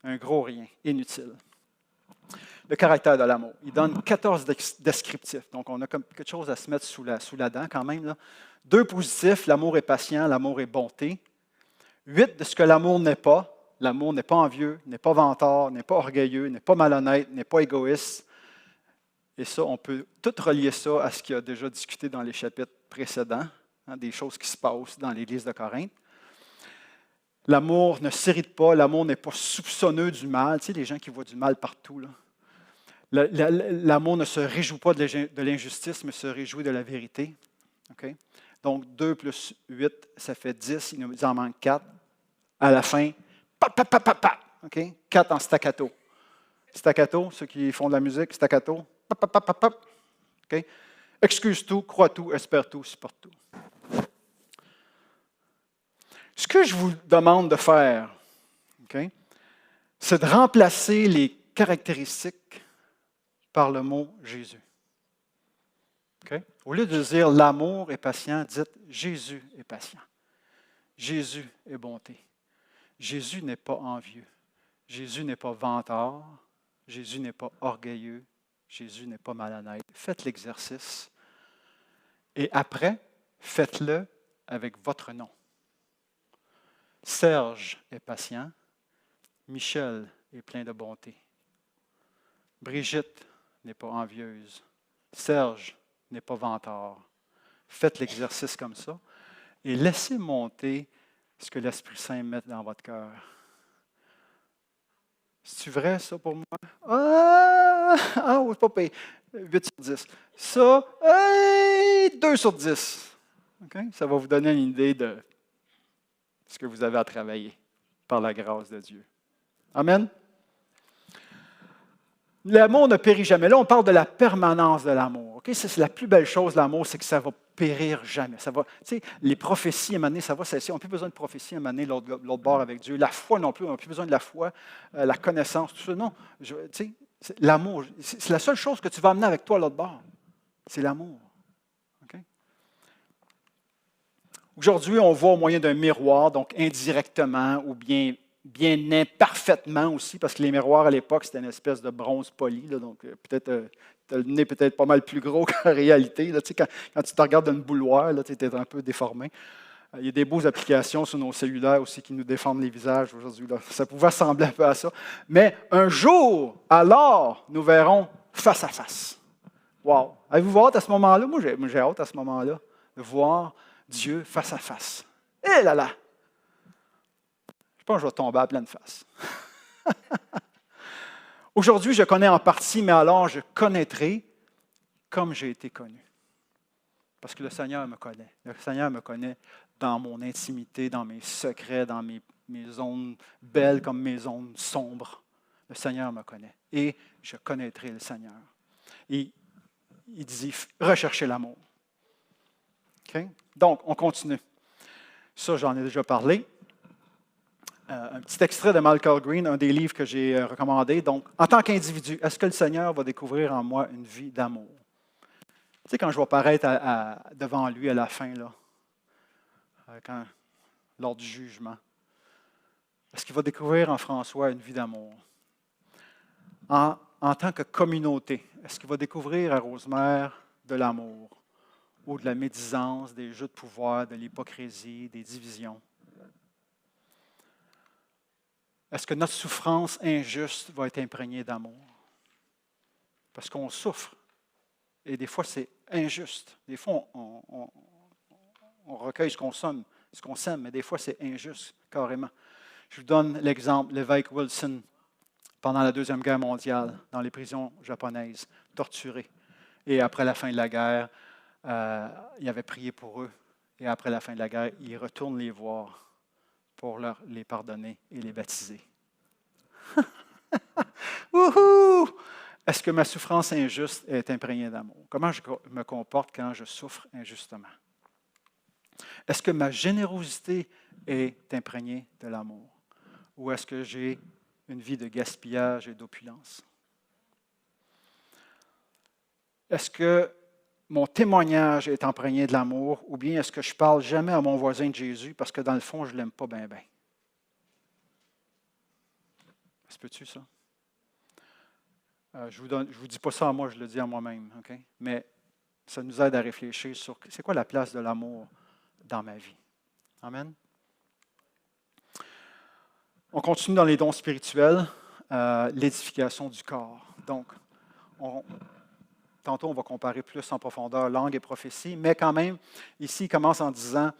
un gros rien, inutile. Le caractère de l'amour. Il donne 14 descriptifs. Donc, on a comme quelque chose à se mettre sous la dent quand même. Là. 2 positifs, l'amour est patient, l'amour est bonté. 8 de ce que l'amour n'est pas. L'amour n'est pas envieux, n'est pas vantard, n'est pas orgueilleux, n'est pas malhonnête, n'est pas égoïste. Et ça, on peut tout relier ça à ce qu'il a déjà discuté dans les chapitres précédents, hein, des choses qui se passent dans l'Église de Corinthe. L'amour ne s'irrite pas, l'amour n'est pas soupçonneux du mal. Tu sais, les gens qui voient du mal partout, là. L'amour ne se réjouit pas de l'injustice, mais se réjouit de la vérité. Okay? Donc, 2 plus 8, ça fait 10. Il nous en manque 4. À la fin, pap, pap, pap, pap, pap. Okay? 4 en staccato. Staccato, ceux qui font de la musique, staccato. Pap, pap, pap, pap, pap. Okay? Excuse tout, crois tout, espère tout, supporte tout. Ce que je vous demande de faire, okay, c'est de remplacer les caractéristiques par le mot Jésus. Okay? Au lieu de dire l'amour est patient, dites Jésus est patient. Jésus est bonté. Jésus n'est pas envieux. Jésus n'est pas vantard. Jésus n'est pas orgueilleux. Jésus n'est pas malhonnête. Faites l'exercice. Et après, faites-le avec votre nom. Serge est patient. Michel est plein de bonté. Brigitte n'est pas envieuse. Serge n'est pas vantard. Faites l'exercice comme ça et laissez monter ce que l'Esprit Saint met dans votre cœur. C'est-tu vrai, ça, pour moi? Pas payé. 8 sur 10. Ça, 2 sur 10. Okay? Ça va vous donner une idée de ce que vous avez à travailler par la grâce de Dieu. Amen? L'amour ne périt jamais. Là, on parle de la permanence de l'amour. Okay? Ça, c'est la plus belle chose, l'amour, c'est que ça va périr jamais. Ça va, les prophéties, à un moment donné, ça va cesser. On n'a plus besoin de prophéties, à un moment donné, l'autre bord avec Dieu. La foi non plus, on n'a plus besoin de la foi, la connaissance, tout ça. Non, l'amour, c'est la seule chose que tu vas amener avec toi à l'autre bord. C'est l'amour. Okay? Aujourd'hui, on voit au moyen d'un miroir, donc indirectement ou bien imparfaitement aussi, parce que les miroirs à l'époque, c'était une espèce de bronze poli, là, donc peut-être le nez peut-être pas mal plus gros qu'en réalité. Là, quand tu te regardes dans une bouilloire, tu es un peu déformé. Il y a des beaux applications sur nos cellulaires aussi qui nous déforment les visages aujourd'hui. Là. Ça pouvait ressembler un peu à ça. Mais un jour, alors, nous verrons face à face. Wow! Avez-vous hâte à ce moment-là? Moi, j'ai hâte à ce moment-là de voir Dieu face à face. Eh là là! Je pense que je vais tomber à pleine face. Aujourd'hui, je connais en partie, mais alors je connaîtrai comme j'ai été connu. Parce que le Seigneur me connaît. Le Seigneur me connaît dans mon intimité, dans mes secrets, dans mes zones belles comme mes zones sombres. Le Seigneur me connaît. Et je connaîtrai le Seigneur. Et il dit, recherchez l'amour. Okay? Donc, on continue. Ça, j'en ai déjà parlé. Un petit extrait de Malcolm Green, un des livres que j'ai recommandé. Donc, en tant qu'individu, est-ce que le Seigneur va découvrir en moi une vie d'amour? Tu sais, quand je vais paraître devant lui à la fin, là, lors du jugement, est-ce qu'il va découvrir en François une vie d'amour? En tant que communauté, est-ce qu'il va découvrir à Rosemère de l'amour ou de la médisance, des jeux de pouvoir, de l'hypocrisie, des divisions? Est-ce que notre souffrance injuste va être imprégnée d'amour? Parce qu'on souffre. Et des fois, c'est injuste. Des fois, on recueille ce qu'on sème, mais des fois, c'est injuste, carrément. Je vous donne l'exemple, l'évêque Wilson, pendant la Deuxième Guerre mondiale, dans les prisons japonaises, torturé. Et après la fin de la guerre, il avait prié pour eux. Et après la fin de la guerre, il retourne les voir pour les pardonner et les baptiser. Wouhou! Est-ce que ma souffrance injuste est imprégnée d'amour? Comment je me comporte quand je souffre injustement? Est-ce que ma générosité est imprégnée de l'amour? Ou est-ce que j'ai une vie de gaspillage et d'opulence? Est-ce que mon témoignage est imprégné de l'amour ou bien est-ce que je ne parle jamais à mon voisin de Jésus parce que dans le fond, je ne l'aime pas bien, bien? Ça se peut-tu, ça? Je ne vous dis pas ça à moi, je le dis à moi-même. Okay? Mais ça nous aide à réfléchir sur c'est quoi la place de l'amour dans ma vie. Amen. On continue dans les dons spirituels, l'édification du corps. Donc, tantôt, on va comparer plus en profondeur langue et prophétie, mais quand même, ici, il commence en disant,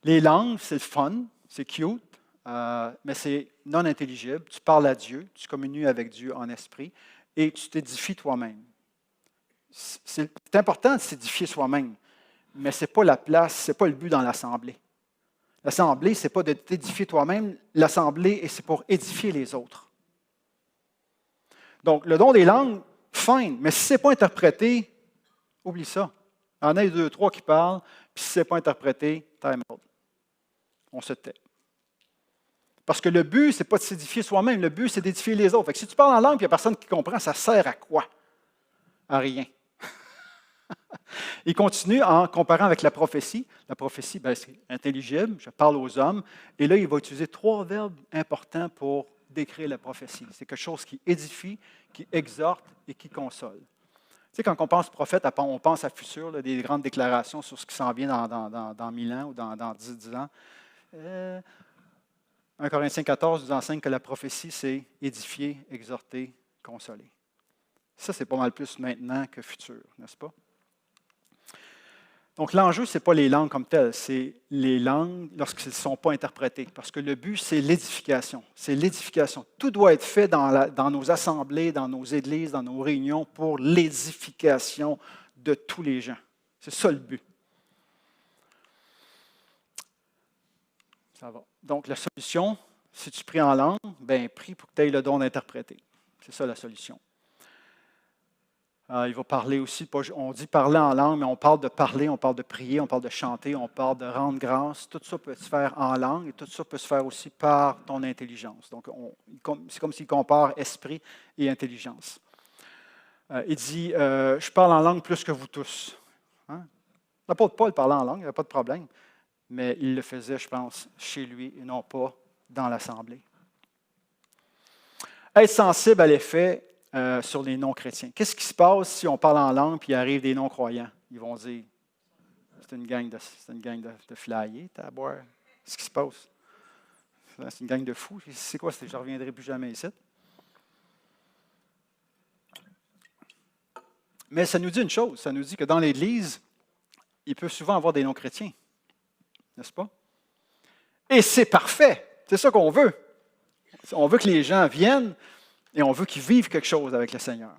les langues, c'est le fun, c'est cute, mais c'est non intelligible. Tu parles à Dieu, tu communies avec Dieu en esprit et tu t'édifies toi-même. C'est important de s'édifier soi-même, mais ce n'est pas la place, ce n'est pas le but dans l'assemblée. L'assemblée, ce n'est pas de t'édifier toi-même, l'assemblée, c'est pour édifier les autres. Donc, le don des langues, fine, mais si ce n'est pas interprété, oublie ça. Il y en a 2, 3 qui parlent, puis si ce n'est pas interprété, time out. On se tait. Parce que le but, ce n'est pas de s'édifier soi-même, le but, c'est d'édifier les autres. Fait que si tu parles en langue et il n'y a personne qui comprend, ça sert à quoi? À rien. Il continue en comparant avec la prophétie. La prophétie, c'est intelligible, je parle aux hommes. Et là, il va utiliser 3 verbes importants pour décrire la prophétie. C'est quelque chose qui édifie, qui exhorte et qui console. Tu sais, quand on pense prophète, on pense à futur, là, des grandes déclarations sur ce qui s'en vient dans 1000 ans ou dans 10 ans. 1 Corinthiens 14 nous enseigne que la prophétie, c'est édifier, exhorter, consoler. Ça, c'est pas mal plus maintenant que futur, n'est-ce pas? Donc, l'enjeu, ce n'est pas les langues comme telles, c'est les langues lorsqu'elles ne sont pas interprétées. Parce que le but, c'est l'édification. C'est l'édification. Tout doit être fait dans nos assemblées, dans nos églises, dans nos réunions pour l'édification de tous les gens. C'est ça le but. Ça va. Donc, la solution, si tu pries en langue, prie pour que tu aies le don d'interpréter. C'est ça la solution. Il va parler aussi, on dit parler en langue, mais on parle de parler, on parle de prier, on parle de chanter, on parle de rendre grâce. Tout ça peut se faire en langue et tout ça peut se faire aussi par ton intelligence. Donc, c'est comme s'il compare esprit et intelligence. Il dit, je parle en langue plus que vous tous. Hein? L'apôtre Paul parlait en langue, il n'y avait pas de problème, mais il le faisait, je pense, chez lui et non pas dans l'assemblée. Être sensible à l'effet sur les non-chrétiens. Qu'est-ce qui se passe si on parle en langue et il arrive des non-croyants? Ils vont dire, c'est une gang de flyers, t'as à boire. Qu'est-ce qui se passe? C'est une gang de fous. C'est quoi? Je ne reviendrai plus jamais ici. Mais ça nous dit une chose, ça nous dit que dans l'Église, il peut souvent avoir des non-chrétiens. N'est-ce pas? Et c'est parfait. C'est ça qu'on veut. On veut que les gens viennent et on veut qu'ils vivent quelque chose avec le Seigneur.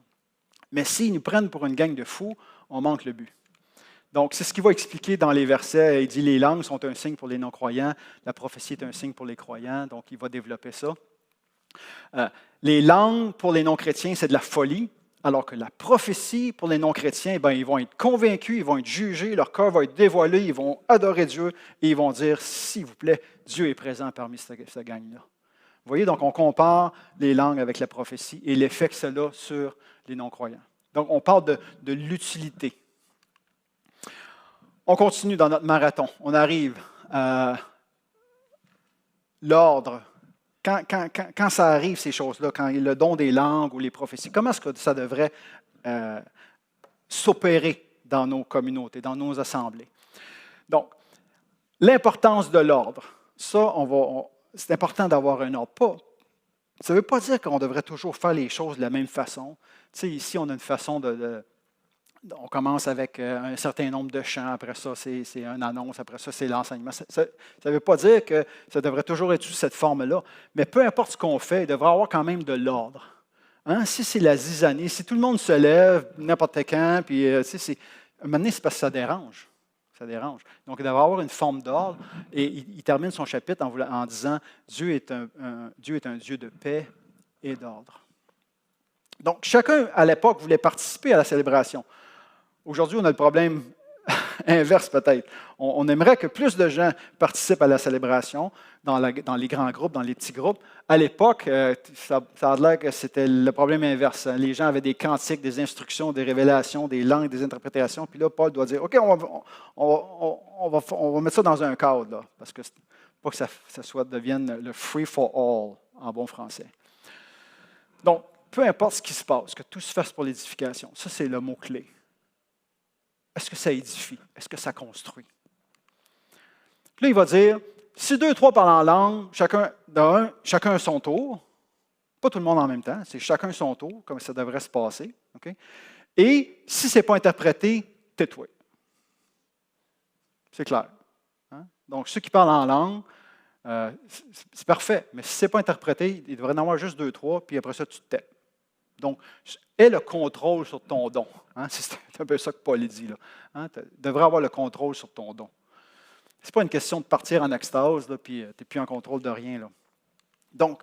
Mais s'ils nous prennent pour une gang de fous, on manque le but. Donc, c'est ce qu'il va expliquer dans les versets. Il dit, les langues sont un signe pour les non-croyants, la prophétie est un signe pour les croyants, donc il va développer ça. Les langues pour les non-chrétiens, c'est de la folie, alors que la prophétie pour les non-chrétiens, ils vont être convaincus, ils vont être jugés, leur cœur va être dévoilé, ils vont adorer Dieu et ils vont dire, s'il vous plaît, Dieu est présent parmi cette gang-là. Vous voyez, donc on compare les langues avec la prophétie et l'effet que cela a sur les non-croyants. Donc, on parle de l'utilité. On continue dans notre marathon. On arrive à l'ordre. Quand ça arrive, ces choses-là, quand il y a le don des langues ou les prophéties, comment est-ce que ça devrait s'opérer dans nos communautés, dans nos assemblées? Donc, l'importance de l'ordre. Ça, c'est important d'avoir un ordre. Ça ne veut pas dire qu'on devrait toujours faire les choses de la même façon. Tu sais, ici, on a une façon on commence avec un certain nombre de chants, après ça, c'est une annonce, après ça, c'est l'enseignement. Ça ne veut pas dire que ça devrait toujours être sous cette forme-là, mais peu importe ce qu'on fait, il devrait y avoir quand même de l'ordre. Hein? Si c'est la zizanie, si tout le monde se lève n'importe quand, puis à un moment donné, c'est parce que ça dérange. Ça dérange. Donc, il devrait avoir une forme d'ordre. Et il termine son chapitre en disant Dieu est un Dieu de paix et d'ordre. Donc, chacun à l'époque voulait participer à la célébration. Aujourd'hui, on a le problème inverse peut-être. On aimerait que plus de gens participent à la célébration dans les grands groupes, dans les petits groupes. À l'époque, ça a l'air que c'était le problème inverse. Les gens avaient des cantiques, des instructions, des révélations, des langues, des interprétations. Puis là, Paul doit dire, OK, on va mettre ça dans un cadre, là, parce que pas que ça devienne le free for all en bon français. Donc, peu importe ce qui se passe, que tout se fasse pour l'édification. Ça, c'est le mot-clé. Est-ce que ça édifie? Est-ce que ça construit? Puis là, il va dire, si 2, 3 parlent en langue, chacun à son tour, pas tout le monde en même temps, c'est chacun son tour, comme ça devrait se passer. Okay? Et si ce n'est pas interprété, tais-toi. C'est clair. Hein? Donc, ceux qui parlent en langue, c'est parfait, mais si ce n'est pas interprété, il devrait en avoir juste 2, 3, puis après ça, tu te tais. Donc, aie le contrôle sur ton don. Hein? C'est un peu ça que Paul dit. Là. Hein? Tu devrais avoir le contrôle sur ton don. Ce n'est pas une question de partir en extase, là, puis tu n'es plus en contrôle de rien. Là. Donc,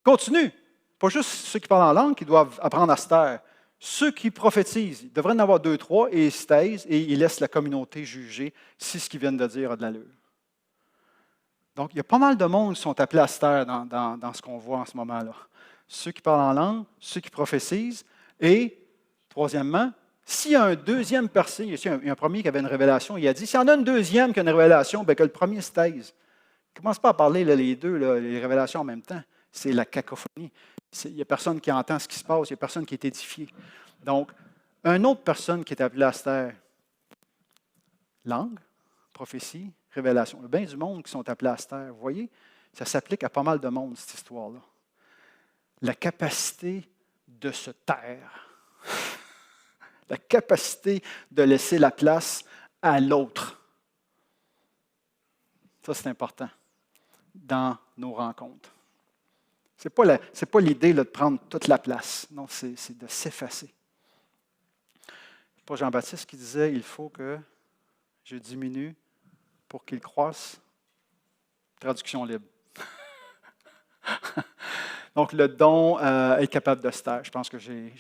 continue. Pas juste ceux qui parlent en langue qui doivent apprendre à se taire. Ceux qui prophétisent, ils devraient en avoir 2, 3, et ils se taisent et ils laissent la communauté juger si ce qu'ils viennent de dire a de l'allure. Donc, il y a pas mal de monde qui sont appelés à se taire dans ce qu'on voit en ce moment-là. Ceux qui parlent en langue, ceux qui prophétisent, et, troisièmement, s'il y a un deuxième personne, il y a un premier qui avait une révélation, il a dit, s'il y en a une deuxième qui a une révélation, bien que le premier se taise. Ne commence pas à parler là, les deux, là, les révélations en même temps. C'est la cacophonie. Il n'y a personne qui entend ce qui se passe, il n'y a personne qui est édifié. Donc, une autre personne qui est appelée à se taire, langue, prophétie, révélation. Il y a bien du monde qui sont appelés à se taire. Vous voyez, ça s'applique à pas mal de monde, cette histoire-là. La capacité de se taire, la capacité de laisser la place à l'autre. Ça, c'est important dans nos rencontres. Ce n'est pas l'idée de prendre toute la place. Non, c'est de s'effacer. C'est pas Jean-Baptiste qui disait, il faut que je diminue pour qu'il croisse. Traduction libre. Donc, le don est capable de se taire. Je pense que j'ai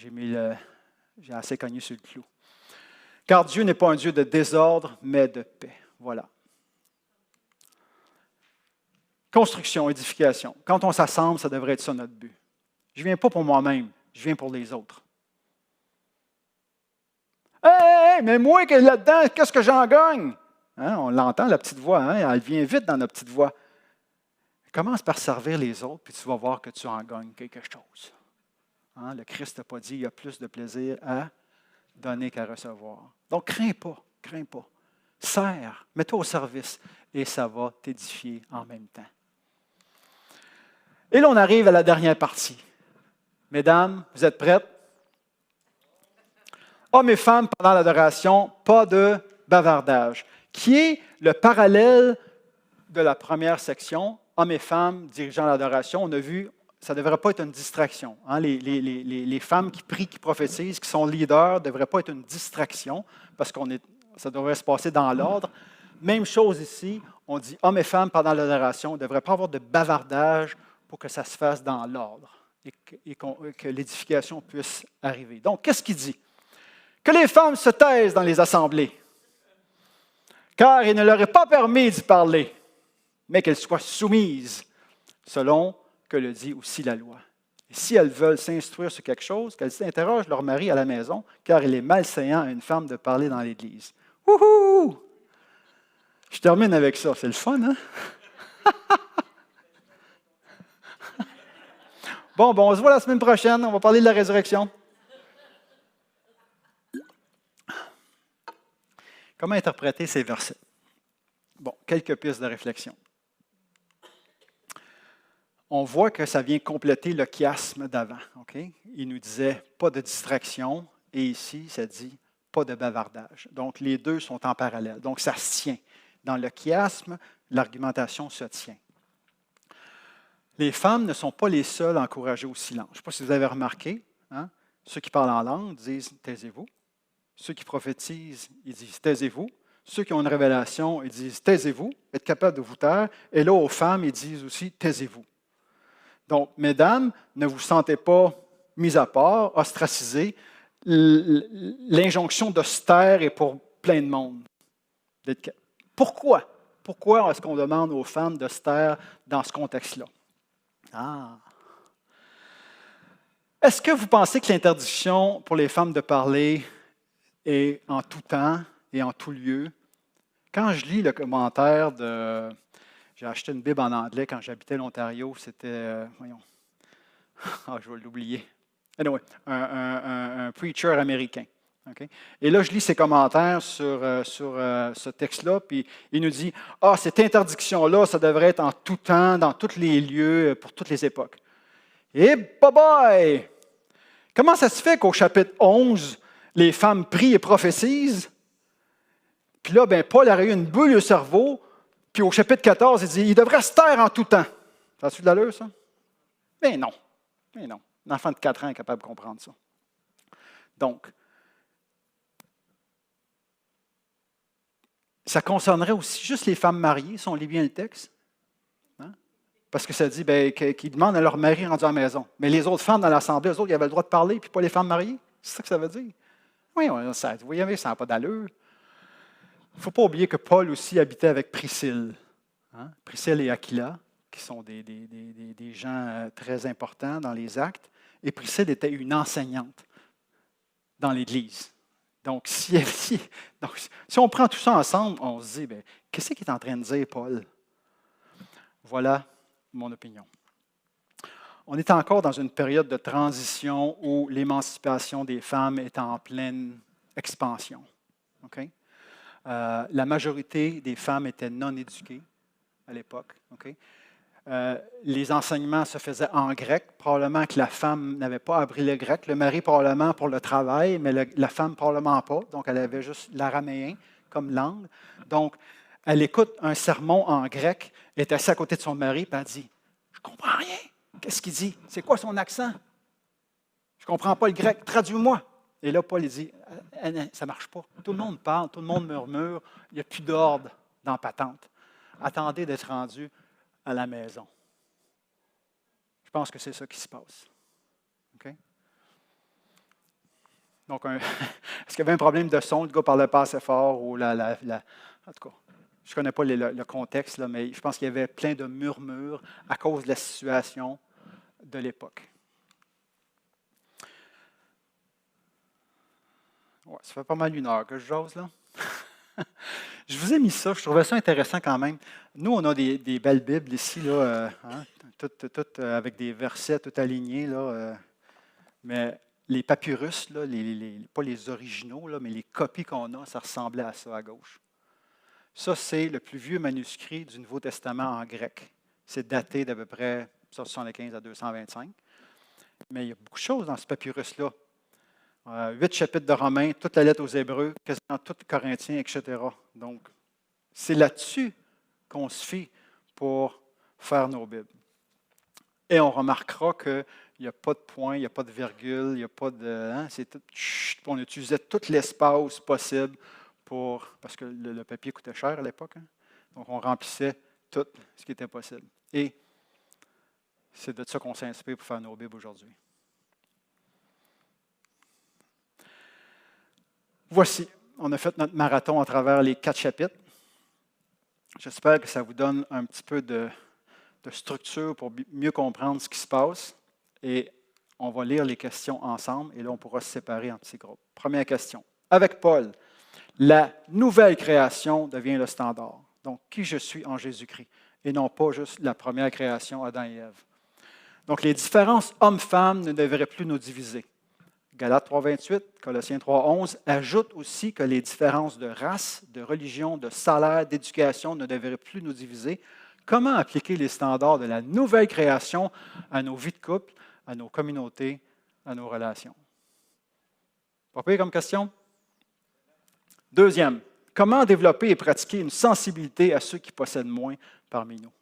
assez cogné sur le clou. Car Dieu n'est pas un Dieu de désordre, mais de paix. Voilà. Construction, édification. Quand on s'assemble, ça devrait être ça notre but. Je ne viens pas pour moi-même, je viens pour les autres. Hey, mais moi, là-dedans, qu'est-ce que j'en gagne? Hein, on l'entend, la petite voix, hein, elle vient vite dans notre petite voix. Commence par servir les autres, puis tu vas voir que tu en gagnes quelque chose. Hein, le Christ n'a pas dit qu'il y a plus de plaisir à donner qu'à recevoir. Donc, crains pas. Sers, mets-toi au service, et ça va t'édifier en même temps. Et là, on arrive à la dernière partie. Mesdames, vous êtes prêtes? Hommes et femmes, pendant l'adoration, pas de bavardage, qui est le parallèle de la première section. Hommes et femmes dirigeant l'adoration, on a vu, ça ne devrait pas être une distraction. Hein? Les femmes qui prient, qui prophétisent, qui sont leaders, ne devraient pas être une distraction, parce que ça devrait se passer dans l'ordre. Même chose ici, on dit hommes et femmes pendant l'adoration, il ne devrait pas avoir de bavardage pour que ça se fasse dans l'ordre et que l'édification puisse arriver. Donc, qu'est-ce qu'il dit? Que les femmes se taisent dans les assemblées, car il ne leur est pas permis d'y parler, mais qu'elles soient soumises, selon que le dit aussi la loi. Et si elles veulent s'instruire sur quelque chose, qu'elles interrogent leur mari à la maison, car il est malséant à une femme de parler dans l'Église. Wouhou! Je termine avec ça. C'est le fun, hein? Bon, on se voit la semaine prochaine. On va parler de la résurrection. Comment interpréter ces versets? Bon, quelques pistes de réflexion. On voit que ça vient compléter le chiasme d'avant. Okay? Il nous disait pas de distraction, et ici, ça dit pas de bavardage. Donc, les deux sont en parallèle. Donc, ça se tient. Dans le chiasme, l'argumentation se tient. Les femmes ne sont pas les seules à encourager au silence. Je ne sais pas si vous avez remarqué, hein? Ceux qui parlent en langue disent « taisez-vous ». Ceux qui prophétisent, ils disent « taisez-vous ». Ceux qui ont une révélation, ils disent « taisez-vous », être capable de vous taire. Et là, aux femmes, ils disent aussi « taisez-vous ». Donc, mesdames, ne vous sentez pas mises à part, ostracisées. L'injonction de se taire est pour plein de monde. Pourquoi? Pourquoi est-ce qu'on demande aux femmes de se taire dans ce contexte-là? Ah! Est-ce que vous pensez que l'interdiction pour les femmes de parler est en tout temps et en tout lieu? Quand je lis le commentaire de... J'ai acheté une Bible en anglais quand j'habitais l'Ontario, c'était... voyons. Ah, je vais l'oublier. Anyway, un preacher américain. Okay? Et là, je lis ses commentaires sur ce texte-là, puis il nous dit « Ah, cette interdiction-là, ça devrait être en tout temps, dans tous les lieux, pour toutes les époques. » Et bye-bye! Comment ça se fait qu'au chapitre 11, les femmes prient et prophétisent? Puis là, ben, Paul aurait eu une bulle au cerveau, puis au chapitre 14, il dit « Il devrait se taire en tout temps. » Ça a-tu de l'allure, ça? Mais non. Mais non. Un enfant de 4 ans est capable de comprendre ça. Donc, ça concernerait aussi juste les femmes mariées, si on lit bien le texte. Hein? Parce que ça dit qu'ils demandent à leur mari rendu à la maison. Mais les autres femmes dans l'assemblée, eux autres, ils avaient le droit de parler, puis pas les femmes mariées. C'est ça que ça veut dire. Oui, ça, vous voyez, ça n'a pas d'allure. Il ne faut pas oublier que Paul aussi habitait avec Priscille. Hein? Priscille et Aquila, qui sont des gens très importants dans les Actes. Et Priscille était une enseignante dans l'Église. Donc, si on prend tout ça ensemble, on se dit, qu'est-ce qu'il est en train de dire, Paul? Voilà mon opinion. On est encore dans une période de transition où l'émancipation des femmes est en pleine expansion. Okay? La majorité des femmes étaient non éduquées à l'époque. Okay? Les enseignements se faisaient en grec. Probablement que la femme n'avait pas appris le grec. Le mari, probablement, pour le travail, mais la femme, probablement pas. Donc, elle avait juste l'araméen comme langue. Donc, elle écoute un sermon en grec, elle est assise à côté de son mari, puis elle dit « Je ne comprends rien. Qu'est-ce qu'il dit? C'est quoi son accent? Je ne comprends pas le grec. Traduis-moi. » Et là, Paul il dit « Ça ne marche pas. Tout le monde parle, tout le monde murmure. Il n'y a plus d'ordre dans la patente. Attendez d'être rendu à la maison. » Je pense que c'est ça qui se passe. Okay? Donc, est-ce qu'il y avait un problème de son? Le gars ne parlait pas assez fort? Ou en tout cas, je ne connais pas le contexte, là, mais je pense qu'il y avait plein de murmures à cause de la situation de l'époque. Ouais, ça fait pas mal 1 heure que je jase, là. Je vous ai mis ça, je trouvais ça intéressant quand même. Nous, on a des belles Bibles ici, là, toutes avec des versets tout alignés, là, mais les papyrus, là, pas les originaux, là, mais les copies qu'on a, ça ressemblait à ça à gauche. Ça, c'est le plus vieux manuscrit du Nouveau Testament en grec. C'est daté d'à peu près 175 à 225. Mais il y a beaucoup de choses dans ce papyrus-là. 8 chapitres de Romains, toute la lettre aux Hébreux, quasiment tout Corinthiens, etc. Donc, c'est là-dessus qu'on se fie pour faire nos Bibles. Et on remarquera qu'il n'y a pas de point, il n'y a pas de virgule, il n'y a pas de... Hein, c'est tout, on utilisait tout l'espace possible parce que le papier coûtait cher à l'époque. Hein, donc, on remplissait tout ce qui était possible. Et c'est de ça qu'on s'inspire pour faire nos Bibles aujourd'hui. Voici, on a fait notre marathon à travers les 4 chapitres. J'espère que ça vous donne un petit peu de structure pour mieux comprendre ce qui se passe. Et on va lire les questions ensemble et là, on pourra se séparer en petits groupes. Première question. Avec Paul, la nouvelle création devient le standard. Donc, qui je suis en Jésus-Christ et non pas juste la première création, Adam et Ève. Donc, les différences hommes-femmes ne devraient plus nous diviser. Galates 3.28, Colossiens 3.11 ajoute aussi que les différences de race, de religion, de salaire, d'éducation ne devraient plus nous diviser. Comment appliquer les standards de la nouvelle création à nos vies de couple, à nos communautés, à nos relations? Pas pire comme question? Deuxième, comment développer et pratiquer une sensibilité à ceux qui possèdent moins parmi nous?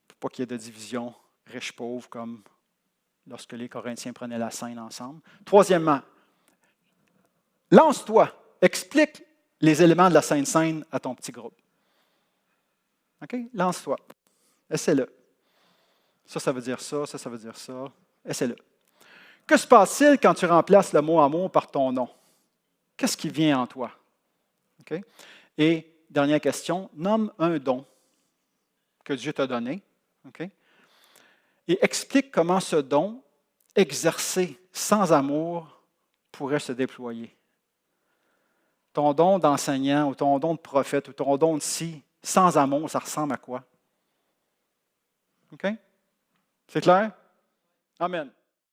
Pour pas qu'il y ait de division riche-pauvre comme lorsque les Corinthiens prenaient la scène ensemble. Troisièmement, lance-toi, explique les éléments de la Sainte Seine à ton petit groupe. OK? Lance-toi. Essaie-le. Ça veut dire ça, ça veut dire ça. Essaie-le. Que se passe-t-il quand tu remplaces le mot amour par ton nom? Qu'est-ce qui vient en toi? OK? Et dernière question, nomme un don que Dieu t'a donné. OK? Et explique comment ce don, exercé sans amour, pourrait se déployer. Ton don d'enseignant, ou ton don de prophète, ou ton don de ci, sans amour, ça ressemble à quoi? OK? C'est clair? Amen.